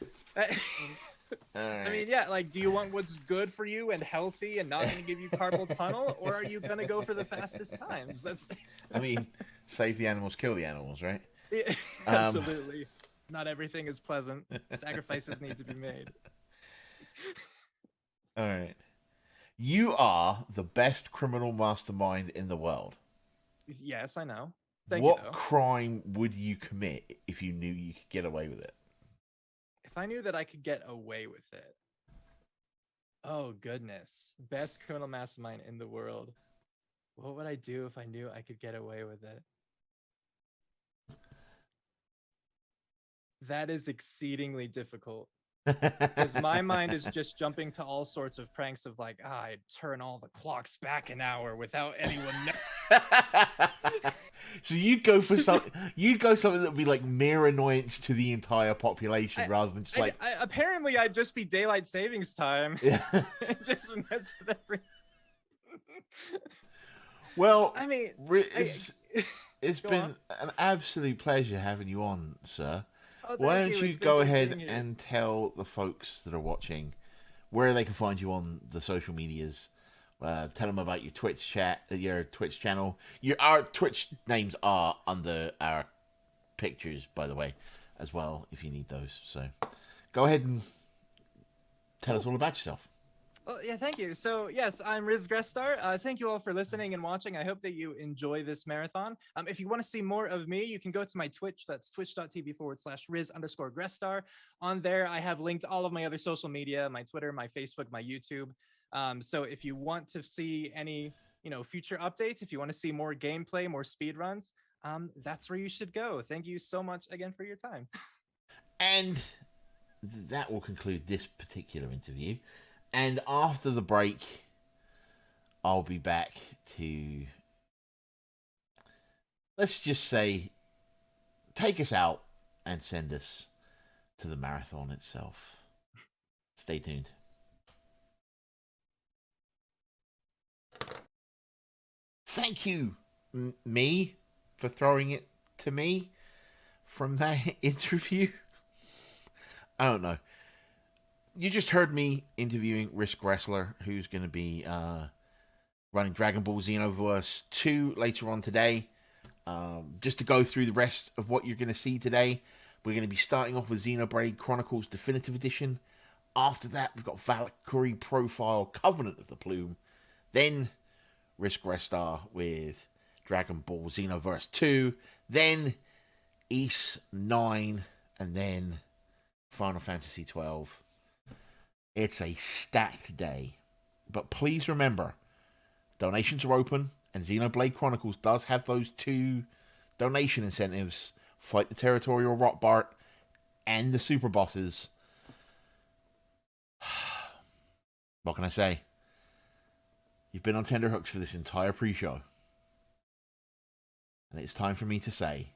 [SPEAKER 10] I mean, yeah, like, do you want what's good for you and healthy and not going to give you carpal tunnel, or are you going to go for the fastest times? That's.
[SPEAKER 1] I mean, save the animals, kill the animals, right?
[SPEAKER 10] Yeah, absolutely. Not everything is pleasant. Sacrifices need to be made.
[SPEAKER 1] All right. You are the best criminal mastermind in the world.
[SPEAKER 10] Yes, I know.
[SPEAKER 1] What crime would you commit if you knew you could get away with it?
[SPEAKER 10] If I knew that I could get away with it. Oh, goodness. Best criminal mastermind in the world. What would I do if I knew I could get away with it? That is exceedingly difficult. Because my mind is just jumping to all sorts of pranks of like, I'd turn all the clocks back an hour without anyone knowing.
[SPEAKER 1] So you'd go for something that would be like mere annoyance to the entire population rather than just
[SPEAKER 10] apparently I'd just be daylight savings time.
[SPEAKER 1] Yeah.
[SPEAKER 10] Just mess with everything.
[SPEAKER 1] Well,
[SPEAKER 10] I mean,
[SPEAKER 1] it's been an absolute pleasure having you on, sir.
[SPEAKER 10] Oh,
[SPEAKER 1] why don't you go ahead and tell the folks that are watching where they can find you on the social medias? Tell them about your Twitch channel. Our Twitch names are under our pictures, by the way, as well, if you need those. So go ahead and tell us all about yourself.
[SPEAKER 10] Well, yeah, thank you. So, yes, I'm Risk Restar. Thank you all for listening and watching. I hope that you enjoy this marathon. If you want to see more of me, you can go to my Twitch. That's twitch.tv/Riz_Grestar. On there, I have linked all of my other social media, my Twitter, my Facebook, my YouTube. So if you want to see any, future updates, if you want to see more gameplay, more speed runs, that's where you should go. Thank you so much again for your time.
[SPEAKER 1] And that will conclude this particular interview. And after the break, I'll be back to, let's just say, take us out and send us to the marathon itself. Stay tuned. Thank you, me, for throwing it to me from that interview. I don't know. You just heard me interviewing Risk Wrestler, who's going to be running Dragon Ball Xenoverse 2 later on today. Just to go through the rest of what you're going to see today, we're going to be starting off with Xenoblade Chronicles Definitive Edition. After that, we've got Valkyrie Profile Covenant of the Plume. Then Risk Restar with Dragon Ball Xenoverse 2. Then Ys 9. And then Final Fantasy 12. It's a stacked day. But please remember, donations are open, and Xenoblade Chronicles does have those 2 donation incentives. Fight the Territorial Rot Bart and the Super Bosses. What can I say? You've been on tenterhooks for this entire pre-show. And it's time for me to say,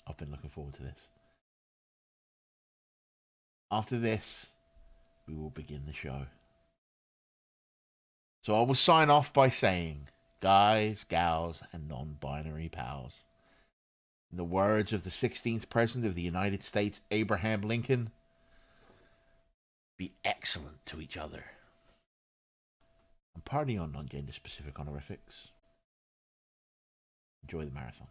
[SPEAKER 1] I've been looking forward to this. After this, we will begin the show. So I will sign off by saying, guys, gals, and non-binary pals, in the words of the 16th President of the United States, Abraham Lincoln, be excellent to each other. And party on non-gender specific honorifics. Enjoy the marathon.